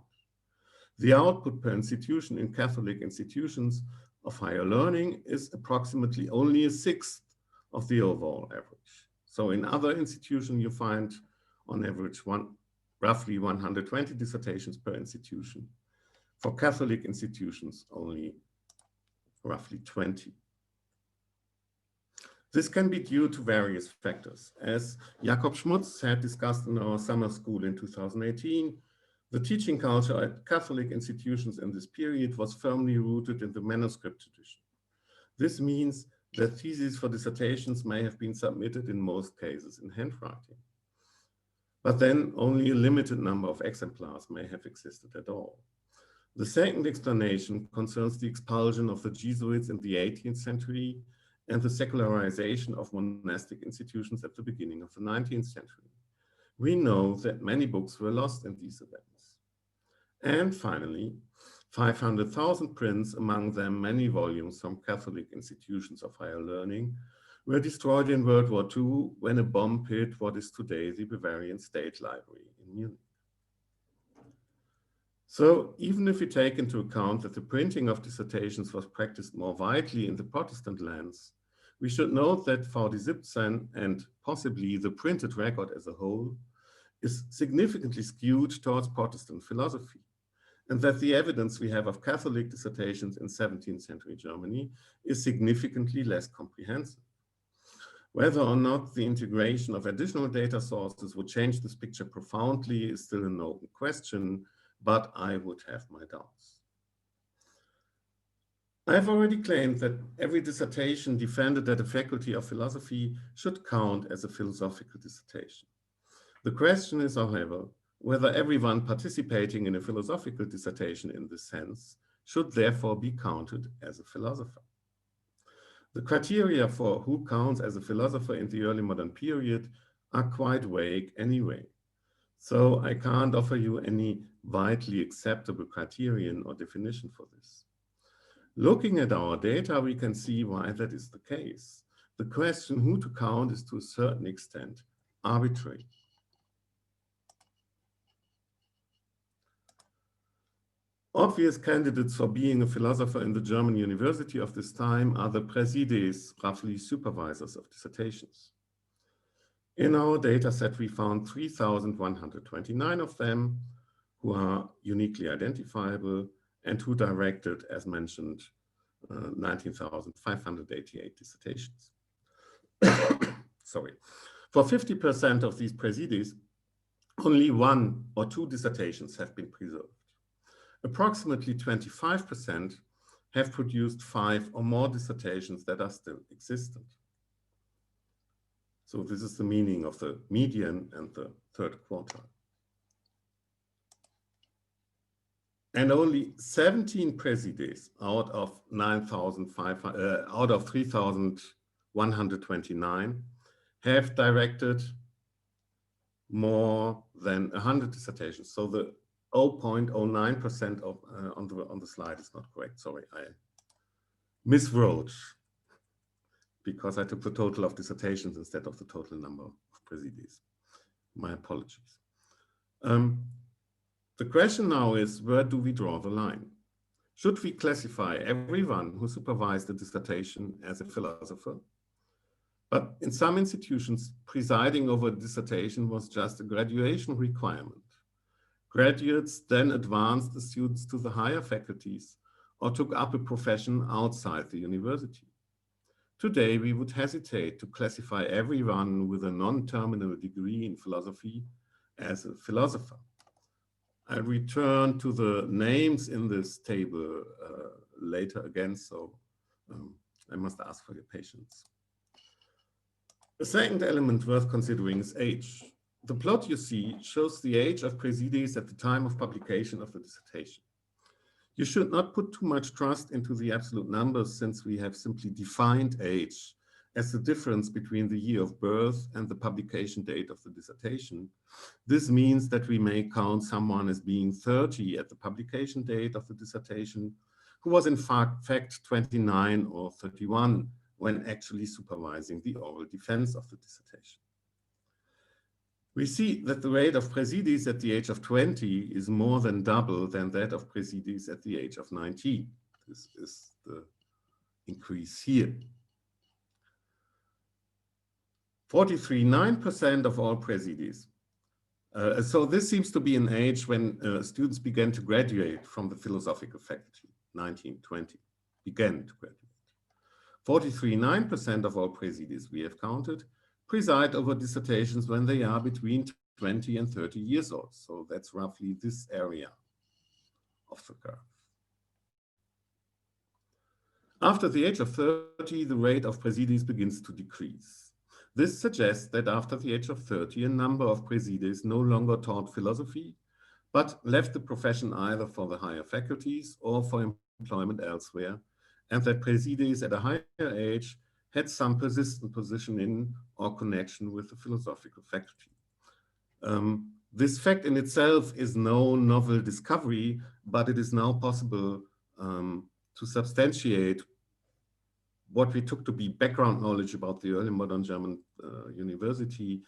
The output per institution in Catholic institutions of higher learning is approximately only a sixth of the overall average. So in other institutions, you find on average roughly 120 dissertations per institution. For Catholic institutions, only roughly 20. This can be due to various factors. As Jakob Schmutz had discussed in our summer school in 2018, the teaching culture at Catholic institutions in this period was firmly rooted in the manuscript tradition. This means that theses for dissertations may have been submitted in most cases in handwriting. But then only a limited number of exemplars may have existed at all. The second explanation concerns the expulsion of the Jesuits in the 18th century and the secularization of monastic institutions at the beginning of the 19th century. We know that many books were lost in these events. And finally, 500,000 prints, among them many volumes from Catholic institutions of higher learning, were destroyed in World War II when a bomb hit what is today the Bavarian State Library in Munich. So even if we take into account that the printing of dissertations was practiced more widely in the Protestant lands, we should note that VD17 and possibly the printed record as a whole is significantly skewed towards Protestant philosophy, and that the evidence we have of Catholic dissertations in 17th century Germany is significantly less comprehensive. Whether or not the integration of additional data sources would change this picture profoundly is still an open question, but I would have my doubts. I've already claimed that every dissertation defended at a faculty of philosophy should count as a philosophical dissertation. The question is, however, whether everyone participating in a philosophical dissertation in this sense should therefore be counted as a philosopher. The criteria for who counts as a philosopher in the early modern period are quite vague anyway, so I can't offer you any widely acceptable criterion or definition for this. Looking at our data, we can see why that is the case. The question who to count is to a certain extent arbitrary. Obvious candidates for being a philosopher in the German university of this time are the Präsides, roughly supervisors of dissertations. In our data set, we found 3,129 of them who are uniquely identifiable and who directed, as mentioned, 19,588 dissertations. Sorry. For 50% of these Präsides, only 1 or 2 dissertations have been preserved. Approximately 25% have produced 5 or more dissertations that are still existent. So this is the meaning of the median and the third quartile. And only 17 Präsides out of 3,129 have directed more than 100 dissertations. So the 0.09% of on the slide is not correct. Sorry, I miswrote because I took the total of dissertations instead of the total number of Präsides. My apologies. The question now is, where do we draw the line? Should we classify everyone who supervised a dissertation as a philosopher? But in some institutions, presiding over a dissertation was just a graduation requirement. Graduates then advanced the students to the higher faculties or took up a profession outside the university. Today, we would hesitate to classify everyone with a non-terminal degree in philosophy as a philosopher. I'll return to the names in this table later again, so I must ask for your patience. The second element worth considering is age. The plot you see shows the age of Präsides at the time of publication of the dissertation. You should not put too much trust into the absolute numbers, since we have simply defined age as the difference between the year of birth and the publication date of the dissertation. This means that we may count someone as being 30 at the publication date of the dissertation, who was in fact 29 or 31 when actually supervising the oral defense of the dissertation. We see that the rate of Präsides at the age of 20 is more than double than that of Präsides at the age of 19. This is the increase here. 43.9% of all Präsides. So this seems to be an age when students began to graduate from the philosophical faculty, 1920, began to graduate. 43.9% of all Präsides we have counted preside over dissertations when they are between 20 and 30 years old. So that's roughly this area of the curve. After the age of 30, the rate of Präsides begins to decrease. This suggests that after the age of 30, a number of Präsides no longer taught philosophy, but left the profession either for the higher faculties or for employment elsewhere, and that Präsides at a higher age had some persistent position in or connection with the philosophical faculty. This fact in itself is no novel discovery, but it is now possible to substantiate what we took to be background knowledge about the early modern German university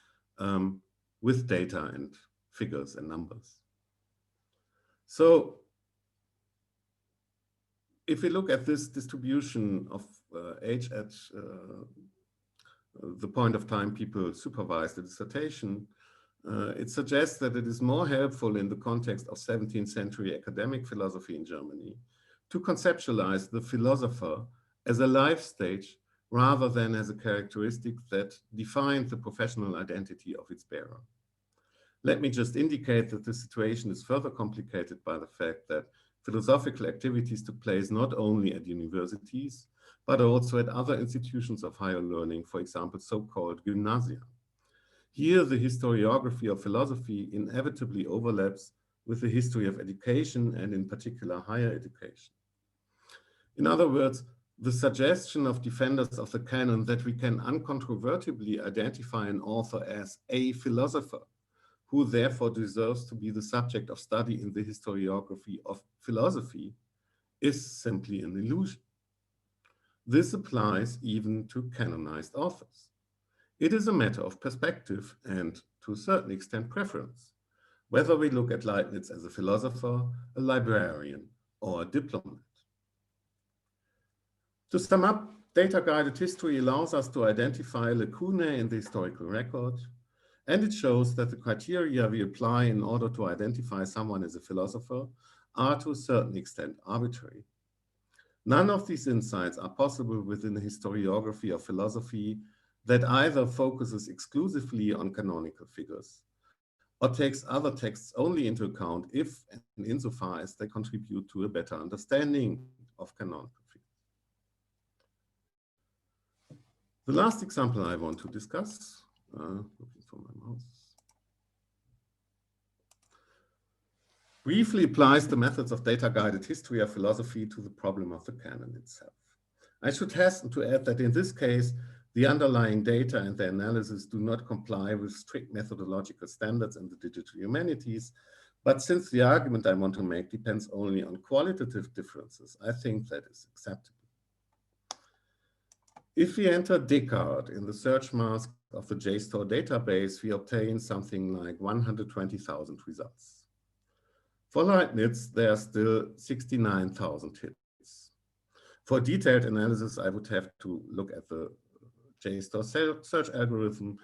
with data and figures and numbers. So if we look at this distribution of age at the point of time people supervised the dissertation, it suggests that it is more helpful in the context of 17th century academic philosophy in Germany to conceptualize the philosopher as a life stage rather than as a characteristic that defined the professional identity of its bearer. Let me just indicate that the situation is further complicated by the fact that philosophical activities took place not only at universities, but also at other institutions of higher learning, for example, so-called gymnasia. Here, the historiography of philosophy inevitably overlaps with the history of education and in particular higher education. In other words, the suggestion of defenders of the canon that we can uncontrovertibly identify an author as a philosopher, who therefore deserves to be the subject of study in the historiography of philosophy, is simply an illusion. This applies even to canonized authors. It is a matter of perspective and, to a certain extent, preference, whether we look at Leibniz as a philosopher, a librarian, or a diplomat. To sum up, data-guided history allows us to identify lacunae in the historical record, and it shows that the criteria we apply in order to identify someone as a philosopher are to a certain extent arbitrary. None of these insights are possible within the historiography of philosophy that either focuses exclusively on canonical figures or takes other texts only into account if and insofar as they contribute to a better understanding of canonical figures. The last example I want to discuss, looking for my mouse, briefly applies the methods of data-guided history of philosophy to the problem of the canon itself. I should hasten to add that in this case, the underlying data and their analysis do not comply with strict methodological standards in the digital humanities, but since the argument I want to make depends only on qualitative differences, I think that is acceptable. If we enter Descartes in the search mask of the JSTOR database, we obtain something like 120,000 results. For Leibniz, there are still 69,000 hits. For detailed analysis, I would have to look at the JSTOR search algorithm,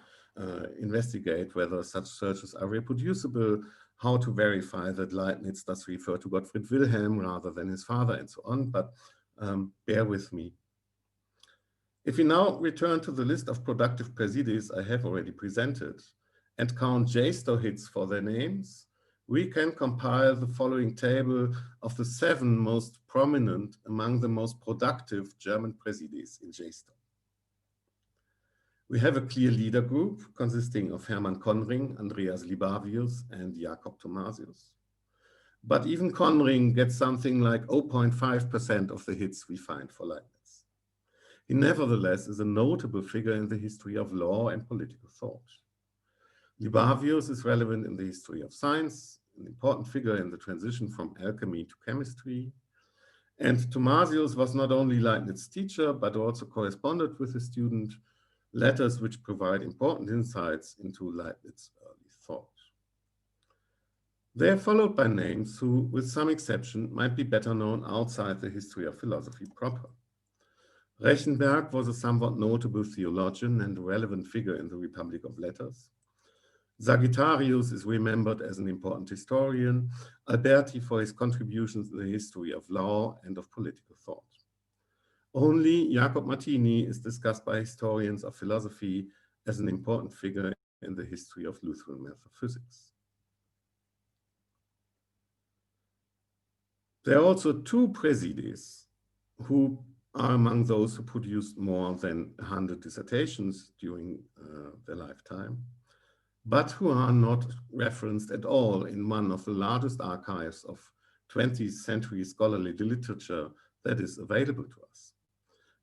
investigate whether such searches are reproducible, how to verify that Leibniz does refer to Gottfried Wilhelm rather than his father, and so on, but bear with me. If we now return to the list of productive Presides I have already presented and count JSTOR hits for their names, we can compile the following table of the 7 most prominent among the most productive German Presides in JSTOR. We have a clear leader group consisting of Hermann Conring, Andreas Libavius, and Jakob Thomasius. But even Conring gets something like 0.5% of the hits we find for Leibniz. He nevertheless is a notable figure in the history of law and political thought. Libavius is relevant in the history of science, an important figure in the transition from alchemy to chemistry. And Thomasius was not only Leibniz's teacher, but also corresponded with his student, letters which provide important insights into Leibniz's early thought. They are followed by names who, with some exception, might be better known outside the history of philosophy proper. Rechenberg was a somewhat notable theologian and a relevant figure in the Republic of Letters. Sagittarius is remembered as an important historian, Alberti for his contributions to the history of law and of political thought. Only Jacob Martini is discussed by historians of philosophy as an important figure in the history of Lutheran metaphysics. There are also 2 Presides who are among those who produced more than 100 dissertations during their lifetime, but who are not referenced at all in one of the largest archives of 20th century scholarly literature that is available to us.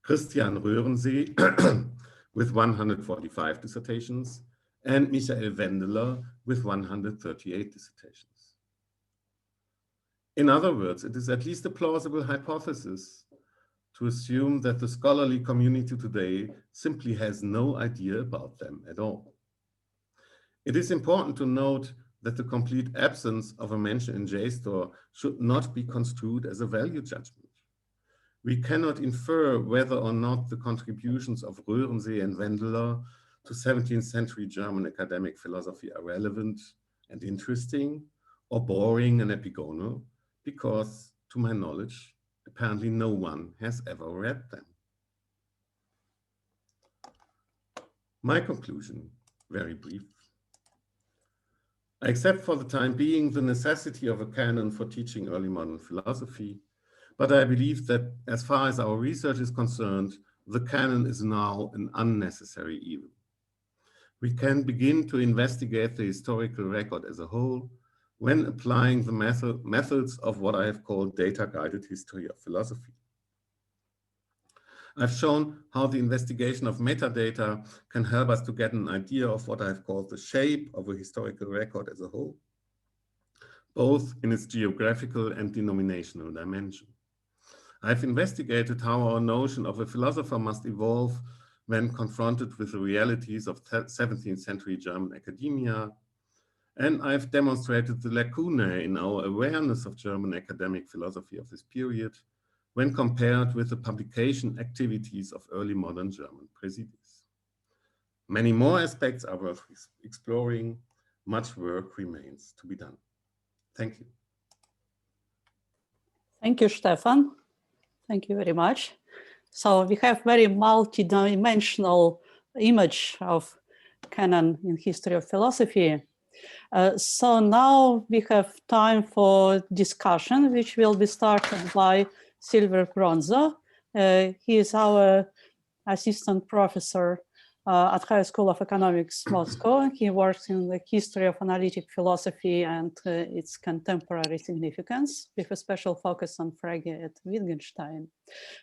Christian Röhrensee with 145 dissertations and Michael Wendeler with 138 dissertations. In other words, it is at least a plausible hypothesis to assume that the scholarly community today simply has no idea about them at all. It is important to note that the complete absence of a mention in JSTOR should not be construed as a value judgment. We cannot infer whether or not the contributions of Röhrensee and Wendeler to 17th century German academic philosophy are relevant and interesting, or boring and epigonal, because, to my knowledge, apparently no one has ever read them. My conclusion, very brief. I accept for the time being the necessity of a canon for teaching early modern philosophy, but I believe that as far as our research is concerned, the canon is now an unnecessary evil. We can begin to investigate the historical record as a whole when applying the methods of what I have called data-guided history of philosophy. I've shown how the investigation of metadata can help us to get an idea of what I've called the shape of a historical record as a whole, both in its geographical and denominational dimension. I've investigated how our notion of a philosopher must evolve when confronted with the realities of 17th century German academia, and I've demonstrated the lacunae in our awareness of German academic philosophy of this period when compared with the publication activities of early modern German présidés. Many more aspects are worth exploring. Much work remains to be done. Thank you. Thank you, Stefan. Thank you very much. So we have very multi-dimensional image of canon in history of philosophy. So now we have time for discussion, which will be started by Silver Bronzo. He is our assistant professor at High School of Economics, Moscow. He works in the history of analytic philosophy and its contemporary significance, with a special focus on Frege at Wittgenstein.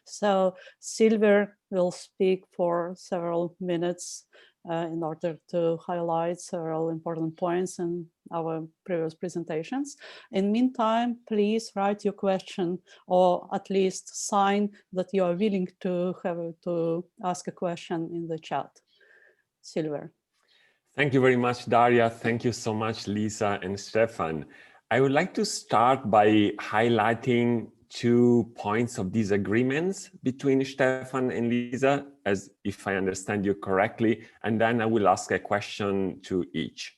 So Silver will speak for several minutes in order to highlight several important points in our previous presentations. In the meantime, please write your question, or at least sign that you are willing to ask a question in the chat. Silver. Thank you very much, Daria. Thank you so much, Lisa and Stefan. I would like to start by highlighting 2 points of disagreements between Stefan and Lisa, as if I understand you correctly, and then I will ask a question to each.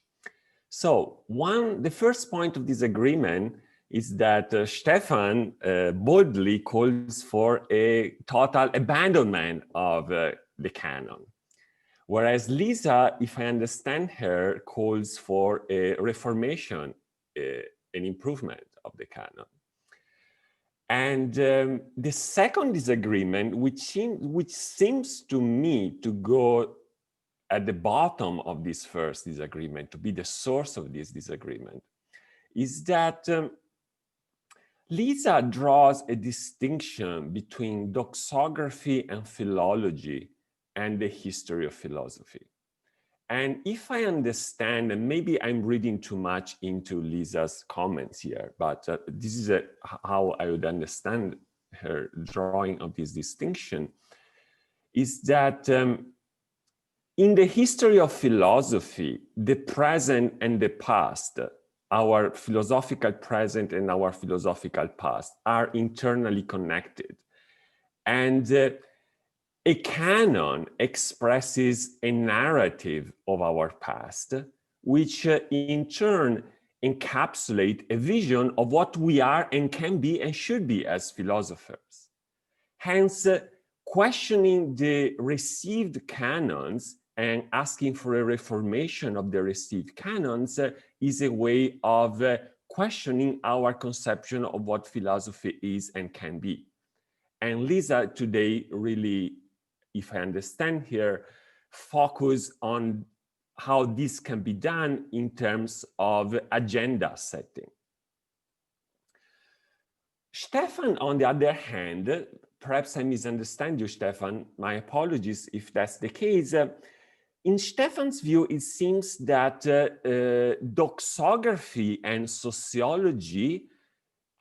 So the first point of disagreement is that Stefan boldly calls for a total abandonment of the canon. Whereas Lisa, if I understand her, calls for a reformation, an improvement of the canon. And the second disagreement, which seems to me to go at the bottom of this first disagreement, to be the source of this disagreement, is that Lisa draws a distinction between doxography and philology and the history of philosophy. And if I understand, and maybe I'm reading too much into Lisa's comments here, but this is how I would understand her drawing of this distinction, is that in the history of philosophy, the present and the past, our philosophical present and our philosophical past, are internally connected. And a canon expresses a narrative of our past, which in turn encapsulate a vision of what we are and can be and should be as philosophers. Hence, questioning the received canons and asking for a reformation of the received canons is a way of questioning our conception of what philosophy is and can be. And Lisa today really, if I understand here, focus on how this can be done in terms of agenda setting. Stefan, on the other hand, perhaps I misunderstand you, Stefan, my apologies if that's the case. In Stefan's view, it seems that doxography and sociology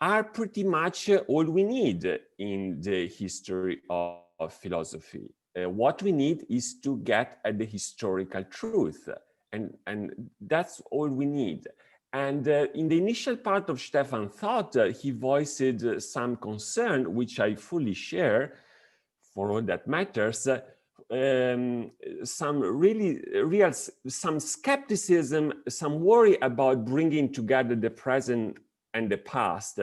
are pretty much all we need in the history of philosophy. What we need is to get at the historical truth, and that's all we need. And in the initial part of Stefan's thought, he voiced some concern, which I fully share, for all that matters, some skepticism, some worry about bringing together the present and the past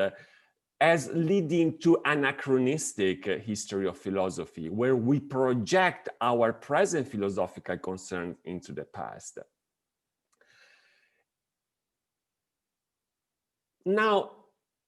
as leading to anachronistic history of philosophy, where we project our present philosophical concerns into the past. Now,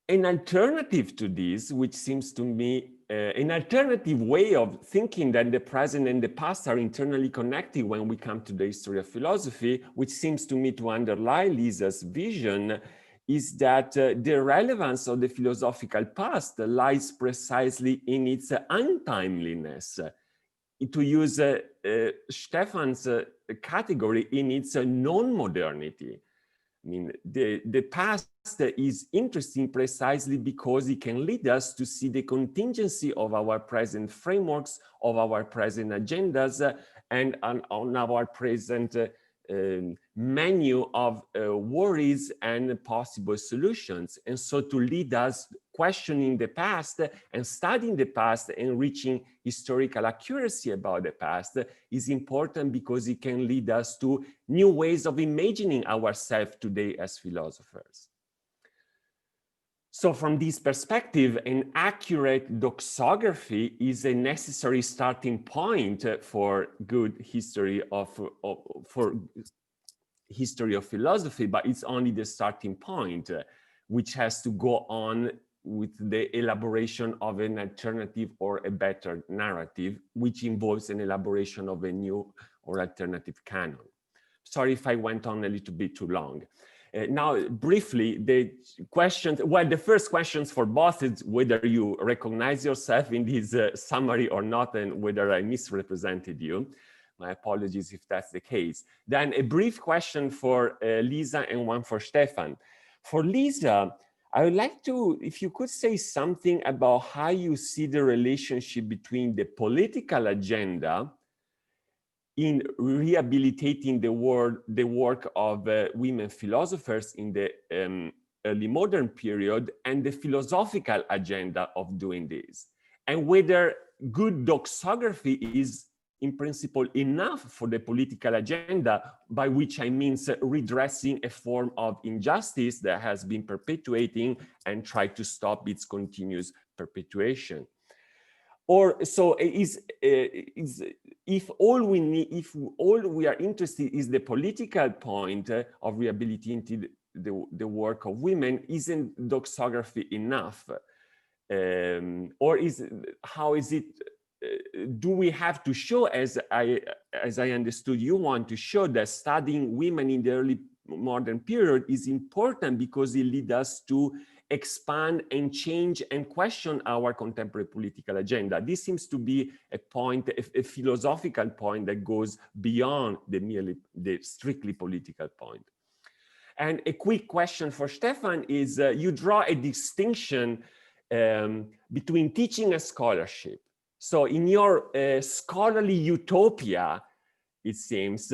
an alternative to this, which seems to me an alternative way of thinking that the present and the past are internally connected when we come to the history of philosophy, which seems to me to underlie Lisa's vision, is that the relevance of the philosophical past lies precisely in its untimeliness. To use Stefan's category, in its non-modernity. I mean, the past is interesting precisely because it can lead us to see the contingency of our present frameworks, of our present agendas, and on our present menu of worries and possible solutions. And so to lead us questioning the past and studying the past and reaching historical accuracy about the past is important because it can lead us to new ways of imagining ourselves today as philosophers. So from this perspective, an accurate doxography is a necessary starting point for good history for history of philosophy, but it's only the starting point, which has to go on with the elaboration of an alternative or a better narrative, which involves an elaboration of a new or alternative canon. Sorry if I went on a little bit too long. Now, briefly, the questions, well, the first questions for both is whether you recognize yourself in this summary or not, and whether I misrepresented you. My apologies if that's the case. Then a brief question for Lisa and one for Stefan. For Lisa, I would like to, if you could say something about how you see the relationship between the political agenda in rehabilitating the work of women philosophers in the early modern period and the philosophical agenda of doing this, and whether good doxography is in principle enough for the political agenda, by which I mean redressing a form of injustice that has been perpetuating and try to stop its continuous perpetuation. Or so if all we need, if all we are interested is the political point of rehabilitating the work of women, isn't doxography enough? Or how is it? Do we have to show, as I understood you want to show, that studying women in the early modern period is important because it leads us to expand and change and question our contemporary political agenda. This seems to be a point, a philosophical point that goes beyond the strictly political point. And a quick question for Stefan is, you draw a distinction between teaching and scholarship. So in your scholarly utopia, it seems,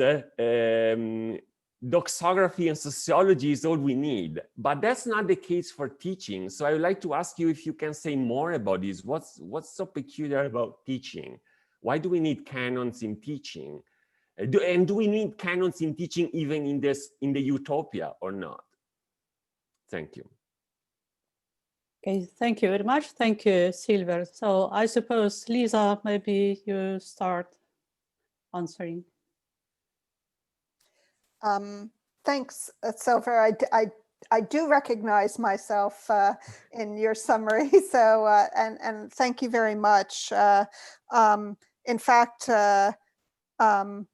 doxography and sociology is all we need, but that's not the case for teaching. So I would like to ask you if you can say more about this. What's so peculiar about teaching? Why do we need canons in teaching? And do we need canons in teaching even in the utopia or not? Thank you. Okay, thank you very much. Thank you, Silver. So I suppose, Lisa, maybe you start answering. Thanks, Silver. I do recognize myself in your summary. So and thank you very much. In fact, some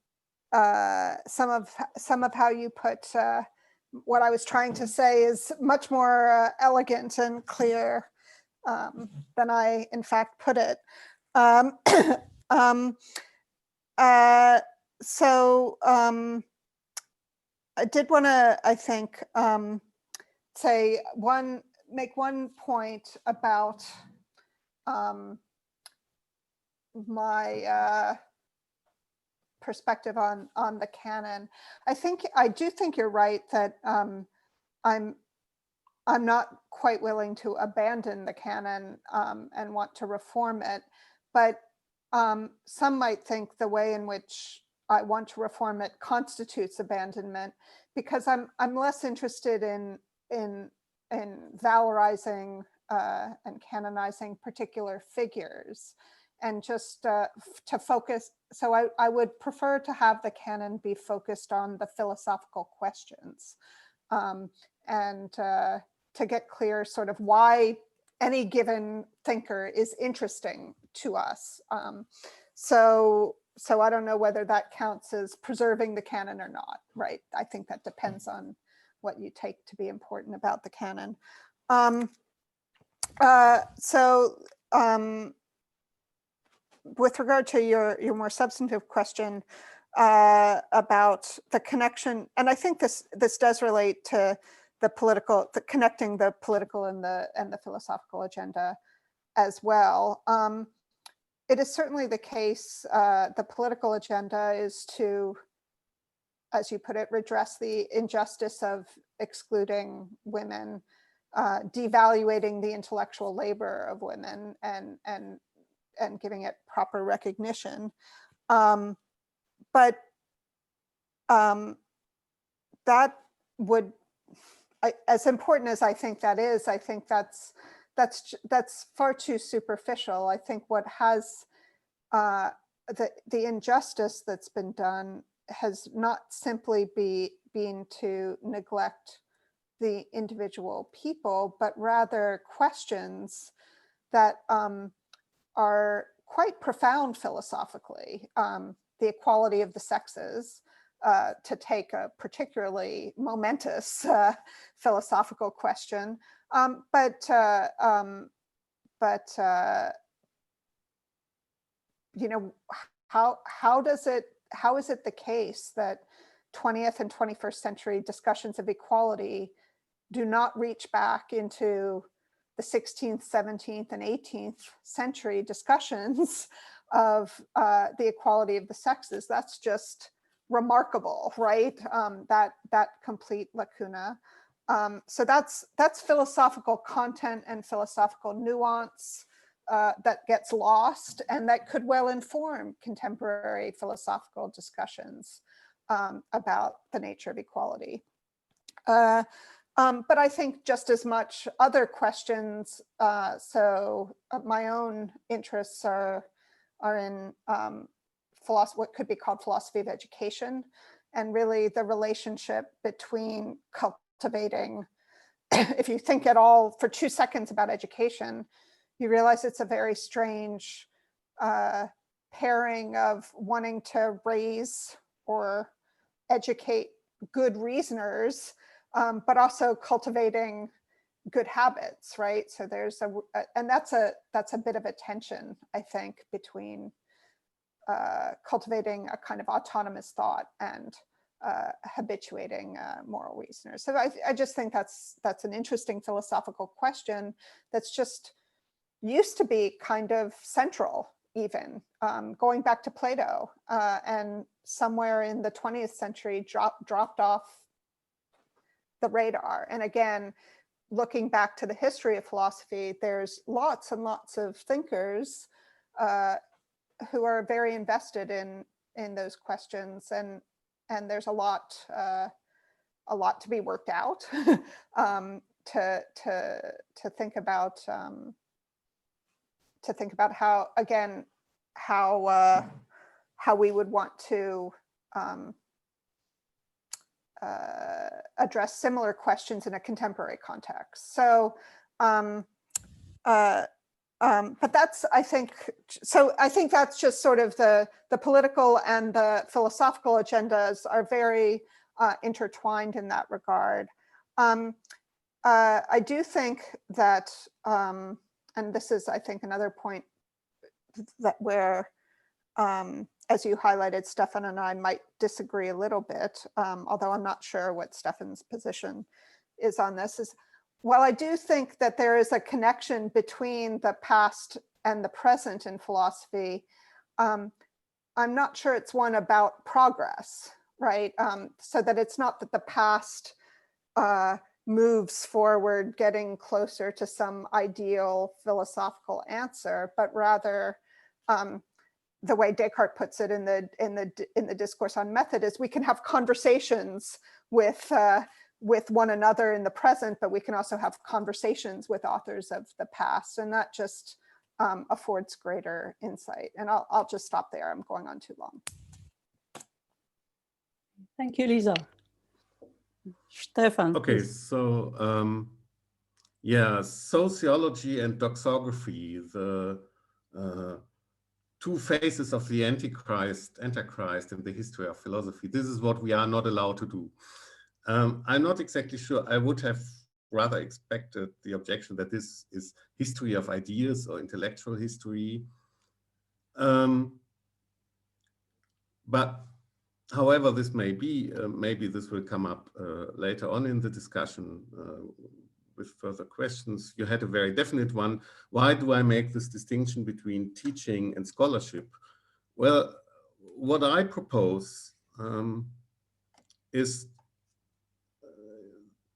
of how you put what I was trying to say is much more elegant and clear than I, in fact, put it. I did want to, I think, make one point about my perspective on the canon. I do think you're right that I'm not quite willing to abandon the canon and want to reform it, but some might think the way in which I want to reform it constitutes abandonment, because I'm less interested in valorizing and canonizing particular figures, and just to focus. So I would prefer to have the canon be focused on the philosophical questions, and get clear sort of why any given thinker is interesting to us. So I don't know whether that counts as preserving the canon or not, right? I think that depends on what you take to be important about the canon. With regard to your more substantive question about the connection, and I think this does relate to connecting the political and the philosophical agenda as well. It is certainly the case, the political agenda is to, as you put it, redress the injustice of excluding women, devaluating the intellectual labor of women, and giving it proper recognition. But that would, as important as I think that is, I think that's far too superficial. I think what has the injustice that's been done has not simply been to neglect the individual people, but rather questions that are quite profound philosophically. The equality of the sexes, to take a particularly momentous philosophical question, but you know, how is it the case that 20th and 21st century discussions of equality do not reach back into the 16th, 17th, and 18th century discussions of the equality of the sexes? That's just remarkable, right? That complete lacuna. So that's philosophical content and philosophical nuance that gets lost, and that could well inform contemporary philosophical discussions about the nature of equality. But I think just as much other questions, so my own interests are in what could be called philosophy of education, and really the relationship between cultivating, if you think at all for 2 seconds about education, you realize it's a very strange pairing of wanting to raise or educate good reasoners, but also cultivating good habits, right? So there's and that's a bit of a tension, I think, between cultivating a kind of autonomous thought and habituating moral reasoners. So I just think that's an interesting philosophical question that's just used to be kind of central, even going back to Plato, and somewhere in the 20th century dropped off the radar. And again, looking back to the history of philosophy, there's lots and lots of thinkers who are very invested in those questions, and there's a lot to be worked out to think about how, again, how we would want to address similar questions in a contemporary context. So, but that's, I think that's just sort of the political and the philosophical agendas are very intertwined in that regard. I do think that, and this is, I think, another point that where, as you highlighted, Stefan and I might disagree a little bit, although I'm not sure what Stefan's position is on this, is while I do think that there is a connection between the past and the present in philosophy, I'm not sure it's one about progress, right? So that it's not that the past moves forward, getting closer to some ideal philosophical answer, but rather, the way Descartes puts it in the discourse on method is we can have conversations with one another in the present, but we can also have conversations with authors of the past, and that just affords greater insight. And I'll just stop there. I'm going on too long. Thank you, Lisa. Stefan. Okay, please. so Yeah, sociology and doxography, the two faces of the Antichrist in the history of philosophy. This is what we are not allowed to do. I'm not exactly sure. I would have rather expected the objection that this is history of ideas or intellectual history. But however this may be, maybe this will come up later on in the discussion with further questions. You had a very definite one. Why do I make this distinction between teaching and scholarship? Well, what I propose is,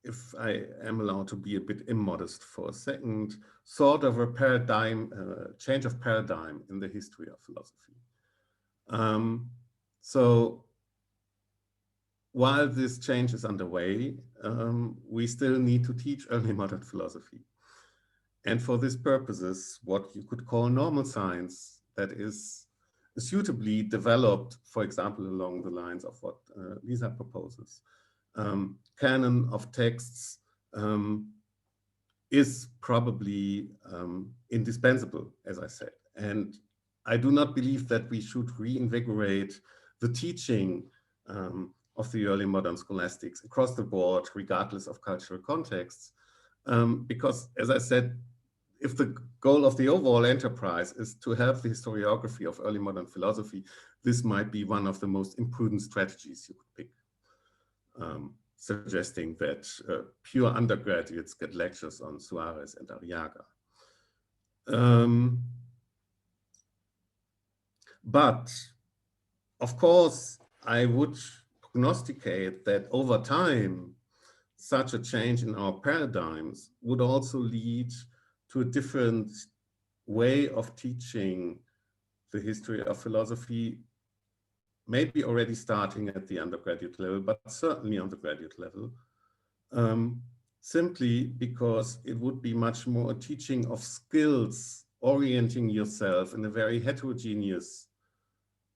if I am allowed to be a bit immodest for a second, sort of a paradigm, change of paradigm in the history of philosophy. So while this change is underway, we still need to teach early modern philosophy. And for this purposes, what you could call normal science, that is suitably developed, for example, along the lines of what Lisa proposes. Canon of texts is probably indispensable, as I said. And I do not believe that we should reinvigorate the teaching of the early modern scholastics across the board, regardless of cultural contexts. Because, as I said, if the goal of the overall enterprise is to help the historiography of early modern philosophy, this might be one of the most imprudent strategies you could pick. Suggesting that pure undergraduates get lectures on Suarez and Arriaga. But of course, I would prognosticate that over time, such a change in our paradigms would also lead to a different way of teaching the history of philosophy, maybe already starting at the undergraduate level, but certainly on the graduate level, simply because it would be much more a teaching of skills, orienting yourself in a very heterogeneous,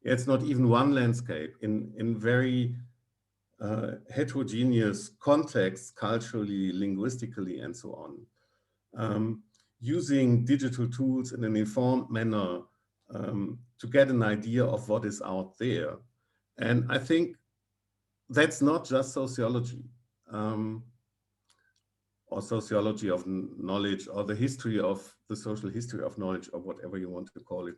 it's not even one landscape, in very heterogeneous contexts, culturally, linguistically, and so on. Using digital tools in an informed manner to get an idea of what is out there. And I think that's not just sociology or sociology of knowledge or the history of the social history of knowledge or whatever you want to call it.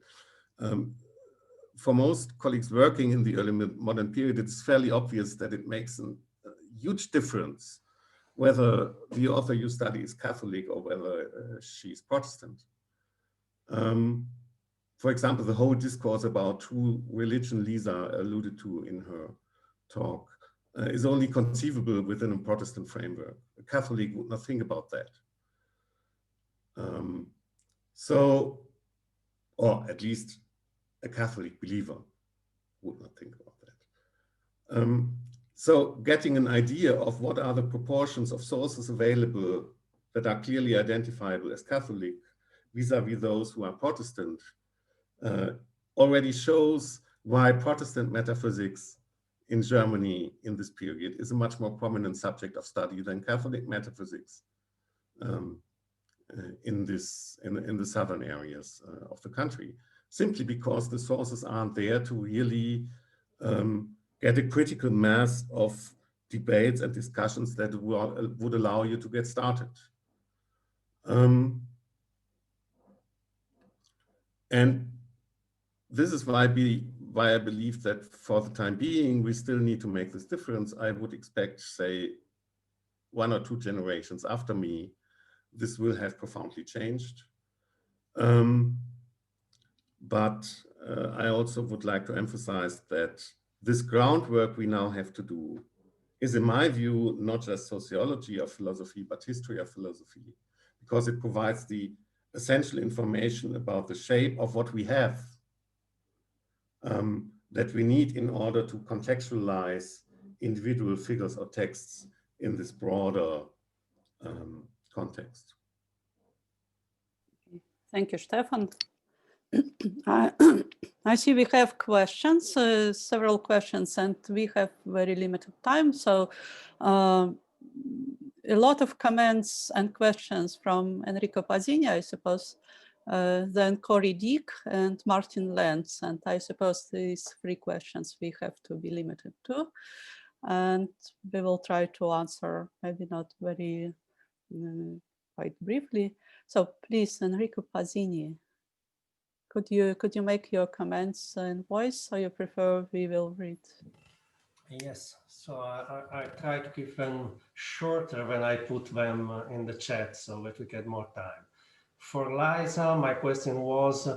For most colleagues working in the early modern period, it's fairly obvious that it makes a huge difference whether the author you study is Catholic or whether she's Protestant. For example, the whole discourse about true religion Lisa alluded to in her talk is only conceivable within a Protestant framework. A Catholic would not think about that. Or at least a Catholic believer would not think about that. So getting an idea of what are the proportions of sources available that are clearly identifiable as Catholic vis-a-vis those who are Protestant already shows why Protestant metaphysics in Germany in this period is a much more prominent subject of study than Catholic metaphysics in the southern areas of the country, simply because the sources aren't there to really get a critical mass of debates and discussions that would allow you to get started. And this is why I believe that for the time being, we still need to make this difference. I would expect, say, 1 or 2 generations after me, this will have profoundly changed. But I also would like to emphasize that this groundwork we now have to do is, in my view, not just sociology of philosophy, but history of philosophy, because it provides the essential information about the shape of what we have that we need in order to contextualize individual figures or texts in this broader context. Thank you, Stefan. I see we have questions, several questions, and we have very limited time. So a lot of comments and questions from Enrico Pasini, I suppose, then Cory Dick and Martin Lenz. And I suppose these 3 questions we have to be limited to. And we will try to answer, maybe not very quite briefly. So please, Enrico Pasini, could you make your comments in voice, or you prefer we will read? Yes, so I try to keep them shorter when I put them in the chat so that we get more time. For Liza, my question was,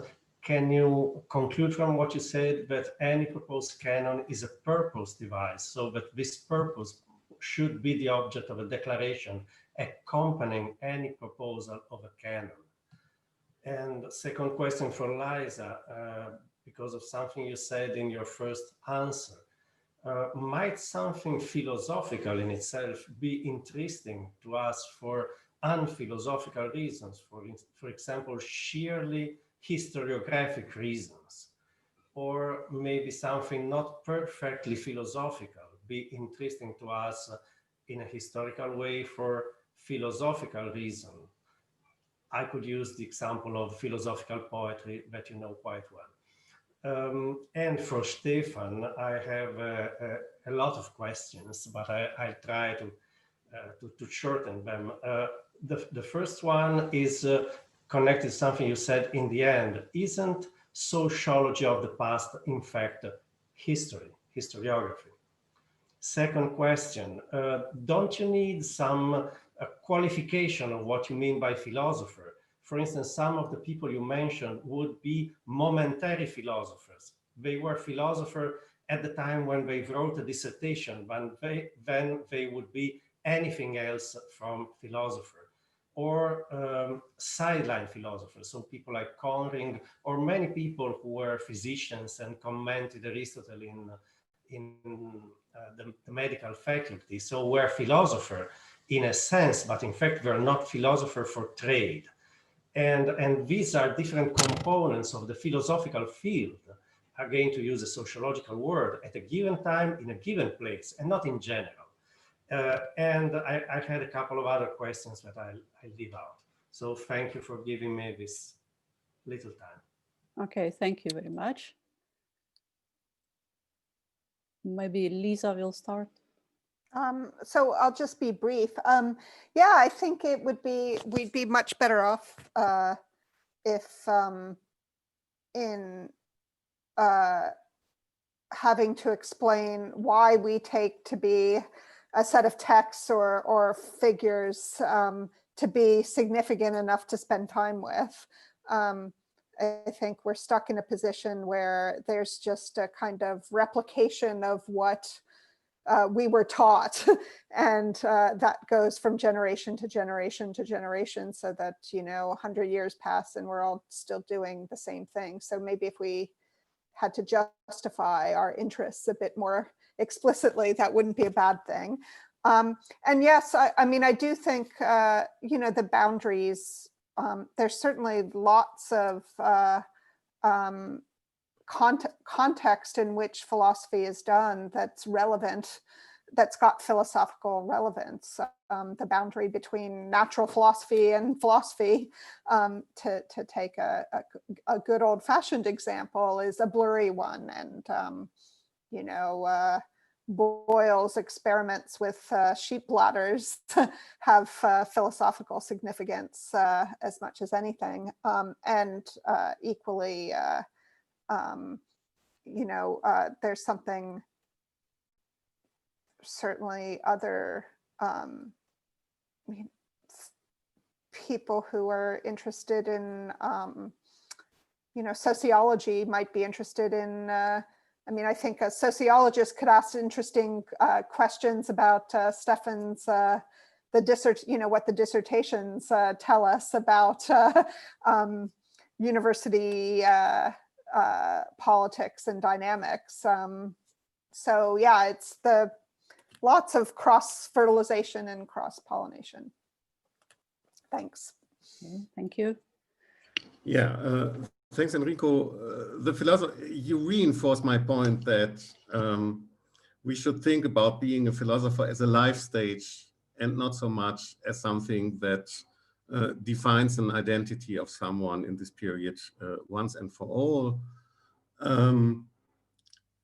can you conclude from what you said that any proposed canon is a purpose device, so that this purpose should be the object of a declaration accompanying any proposal of a canon? And the second question for Liza, because of something you said in your first answer, might something philosophical in itself be interesting to us for unphilosophical reasons, for example, sheerly historiographic reasons, or maybe something not perfectly philosophical be interesting to us in a historical way for philosophical reason? I could use the example of philosophical poetry that you know quite well. And for Stefan, I have a lot of questions, but I try to shorten them. The first one is connected to something you said in the end. Isn't sociology of the past, in fact, historiography? Second question, don't you need some qualification of what you mean by philosopher? For instance, some of the people you mentioned would be momentary philosophers. They were philosophers at the time when they wrote a dissertation, but then they would be anything else from philosopher, or sideline philosophers, so people like Conring, or many people who were physicians and commented Aristotle in the medical faculty, so were philosophers in a sense, but in fact were not philosophers for trade. And these are different components of the philosophical field, again, to use a sociological word, at a given time, in a given place, and not in general. And I had a couple of other questions that I'll leave out. So thank you for giving me this little time. Okay, thank you very much. Maybe Lisa will start. So I'll just be brief. Yeah, I think we'd be much better off if in having to explain why we take to be a set of texts or figures to be significant enough to spend time with. I think we're stuck in a position where there's just a kind of replication of what we were taught, and that goes from generation to generation to generation, so that 100 years pass and we're all still doing the same thing. So maybe if we had to justify our interests a bit more explicitly, that wouldn't be a bad thing. And yes, I mean, I do think the boundaries. There's certainly lots of context in which philosophy is done that's relevant, that's got philosophical relevance. The boundary between natural philosophy and philosophy, to take a good old-fashioned example, is a blurry one. And Boyle's experiments with sheep bladders have philosophical significance as much as anything, and equally, there's something, certainly other people who are interested in sociology might be interested in I think a sociologist could ask interesting questions about Stefan's what the dissertations tell us about university politics and dynamics. So yeah, it's lots of cross-fertilization and cross-pollination. Thanks. Okay, thank you. Yeah. Thanks, Enrico. The philosopher, you reinforce my point that we should think about being a philosopher as a life stage and not so much as something that defines an identity of someone in this period once and for all.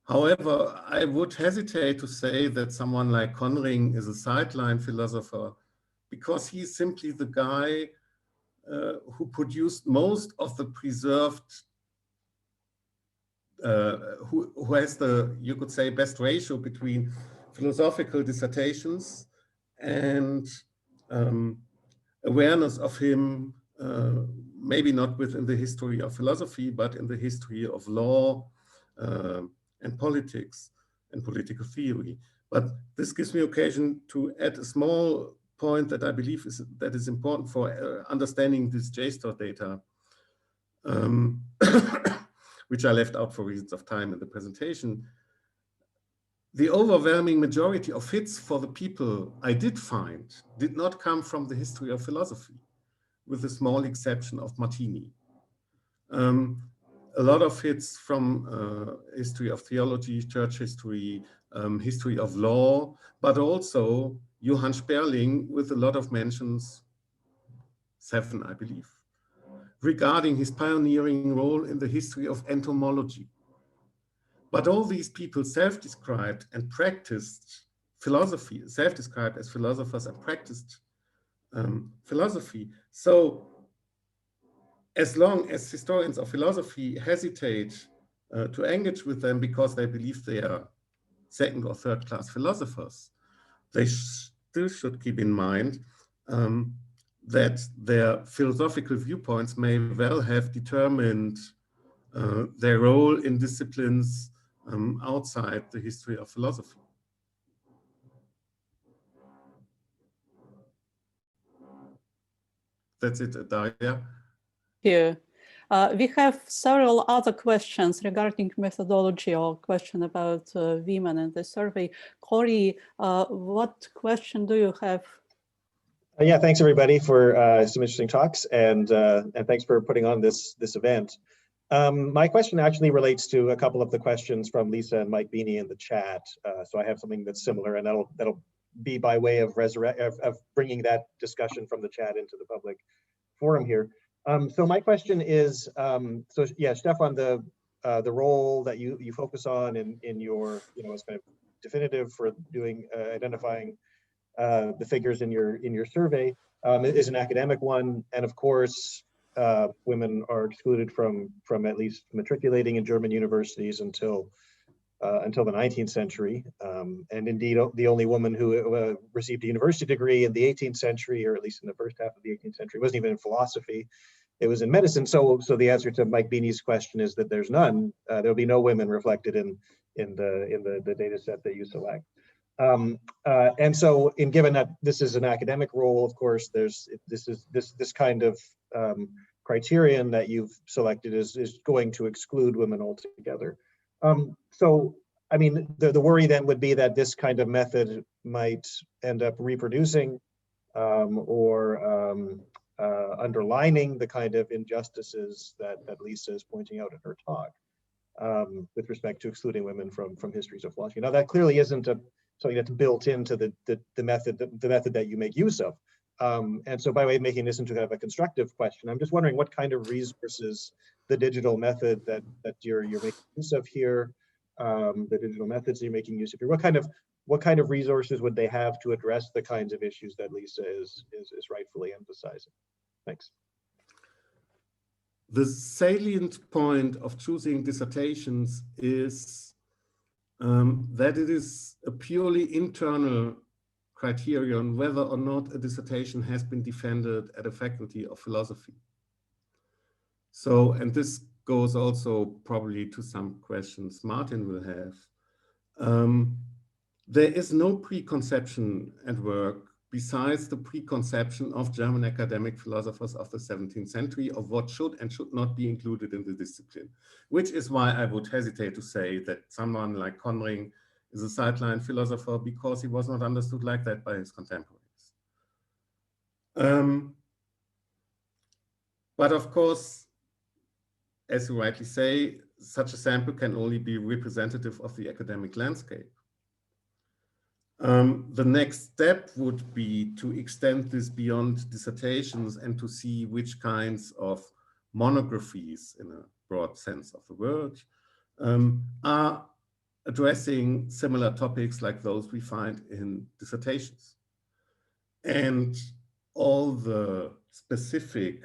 However, I would hesitate to say that someone like Conring is a sideline philosopher, because he's simply the guy who produced most of the preserved, who has the, you could say, best ratio between philosophical dissertations and awareness of him, maybe not within the history of philosophy, but in the history of law and politics and political theory. But this gives me occasion to add a small point that I believe is important for understanding this JSTOR data, which I left out for reasons of time in the presentation. The overwhelming majority of hits for the people I did find did not come from the history of philosophy, with a small exception of Martini. A lot of hits from history of theology, church history, history of law, but also Johann Sperling, with a lot of mentions, 7, I believe, regarding his pioneering role in the history of entomology. But all these people self-described and practiced philosophy, self-described as philosophers and practiced philosophy. So as long as historians of philosophy hesitate to engage with them because they believe they are second or third class philosophers, they still should keep in mind that their philosophical viewpoints may well have determined their role in disciplines outside the history of philosophy. That's it, Daria. Yeah. We have several other questions regarding methodology or question about women in the survey. Corey, what question do you have? Yeah, thanks everybody for some interesting talks, and thanks for putting on this event. My question actually relates to a couple of the questions from Lisa and Mike Beanie in the chat. So I have something that's similar, and that'll be by way of bringing that discussion from the chat into the public forum here. So my question is, so yeah, Stefan, the role that you focus on in your, as kind of definitive for doing identifying the figures in your survey is an academic one, and of course women are excluded from at least matriculating in German universities until the 19th century, and indeed the only woman who received a university degree in the 18th century, or at least in the first half of the 18th century, wasn't even in philosophy, it was in medicine. So the answer to Mike Beanie's question is that there's none. There'll be no women reflected in the data set that you select. And so, given that this is an academic role, of course, there's this kind of criterion that you've selected is going to exclude women altogether. So, I mean, the worry then would be that this kind of method might end up reproducing or underlining the kind of injustices that Lisa is pointing out in her talk with respect to excluding women from histories of philosophy. Now, that clearly isn't something that's built into the method that you make use of. And so by way of making this into kind of a constructive question, I'm just wondering what kind of resources the digital method that you're making use of here, the digital methods you're making use of here, what kind of resources would they have to address the kinds of issues that Lisa is rightfully emphasizing? Thanks. The salient point of choosing dissertations is that it is a purely internal criterion whether or not a dissertation has been defended at a faculty of philosophy. So, and this goes also probably to some questions Martin will have. There is no preconception at work besides the preconception of German academic philosophers of the 17th century of what should and should not be included in the discipline, which is why I would hesitate to say that someone like Conring is a sideline philosopher because he was not understood like that by his contemporaries. But of course, as you rightly say, such a sample can only be representative of the academic landscape. The next step would be to extend this beyond dissertations and to see which kinds of monographies, in a broad sense of the word, are addressing similar topics like those we find in dissertations. And all the specific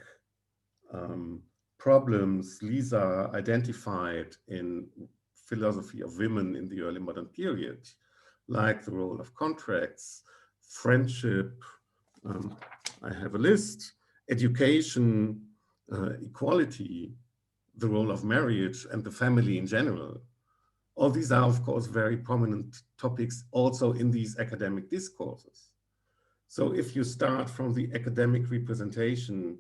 problems Lisa identified in philosophy of women in the early modern period, like the role of contracts, friendship, I have a list, education, equality, the role of marriage and the family in general. All these are, of course, very prominent topics also in these academic discourses. So if you start from the academic representation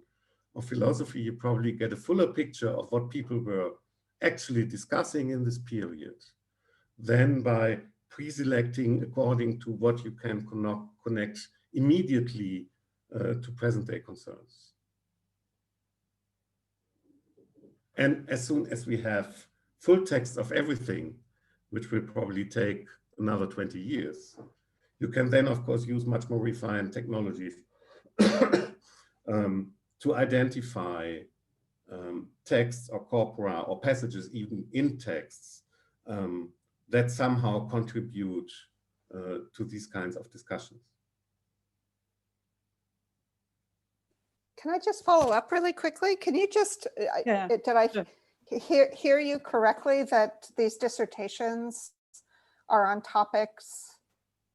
of philosophy, you probably get a fuller picture of what people were actually discussing in this period than by pre-selecting according to what you can connect immediately to present-day concerns. And as soon as we have full text of everything, which will probably take another 20 years, you can then, of course, use much more refined technologies to identify texts or corpora or passages even in texts that somehow contribute to these kinds of discussions. Can I just follow up really quickly? Can you just, Yeah, did I sure. hear you correctly that these dissertations are on topics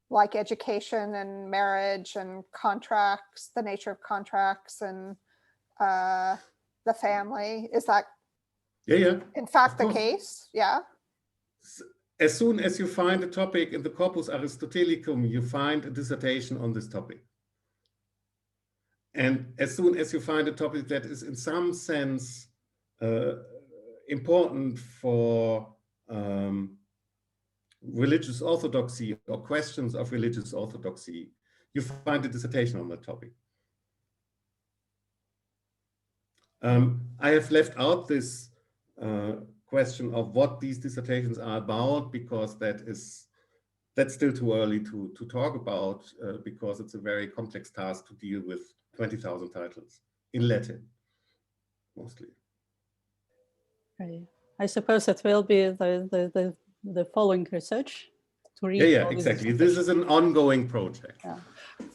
like education and marriage and contracts, the nature of contracts and the family? Is that in fact the case? Yeah. As soon as you find a topic in the Corpus Aristotelicum, you find a dissertation on this topic. And as soon as you find a topic that is in some sense important for religious orthodoxy or questions of religious orthodoxy, you find a dissertation on that topic. I have left out this question of what these dissertations are about because that's still too early to talk about because it's a very complex task to deal with 20,000 titles in Latin, mostly. Right. I suppose it will be the following research to read. Yeah, exactly. This is an ongoing project. Yeah.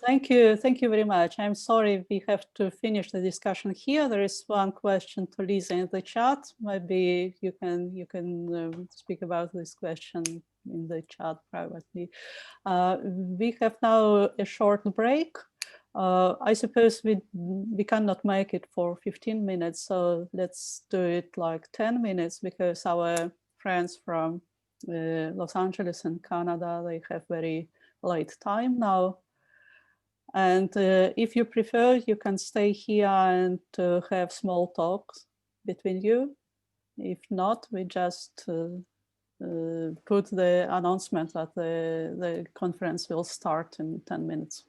Thank you very much. I'm sorry we have to finish the discussion here. There is one question to Lisa in the chat. Maybe you can speak about this question in the chat privately. We have now a short break. I suppose we cannot make it for 15 minutes, so let's do it like 10 minutes because our friends from Los Angeles and Canada, they have very late time now. And if you prefer, you can stay here and have small talks between you. If not, we just put the announcement that the conference will start in 10 minutes.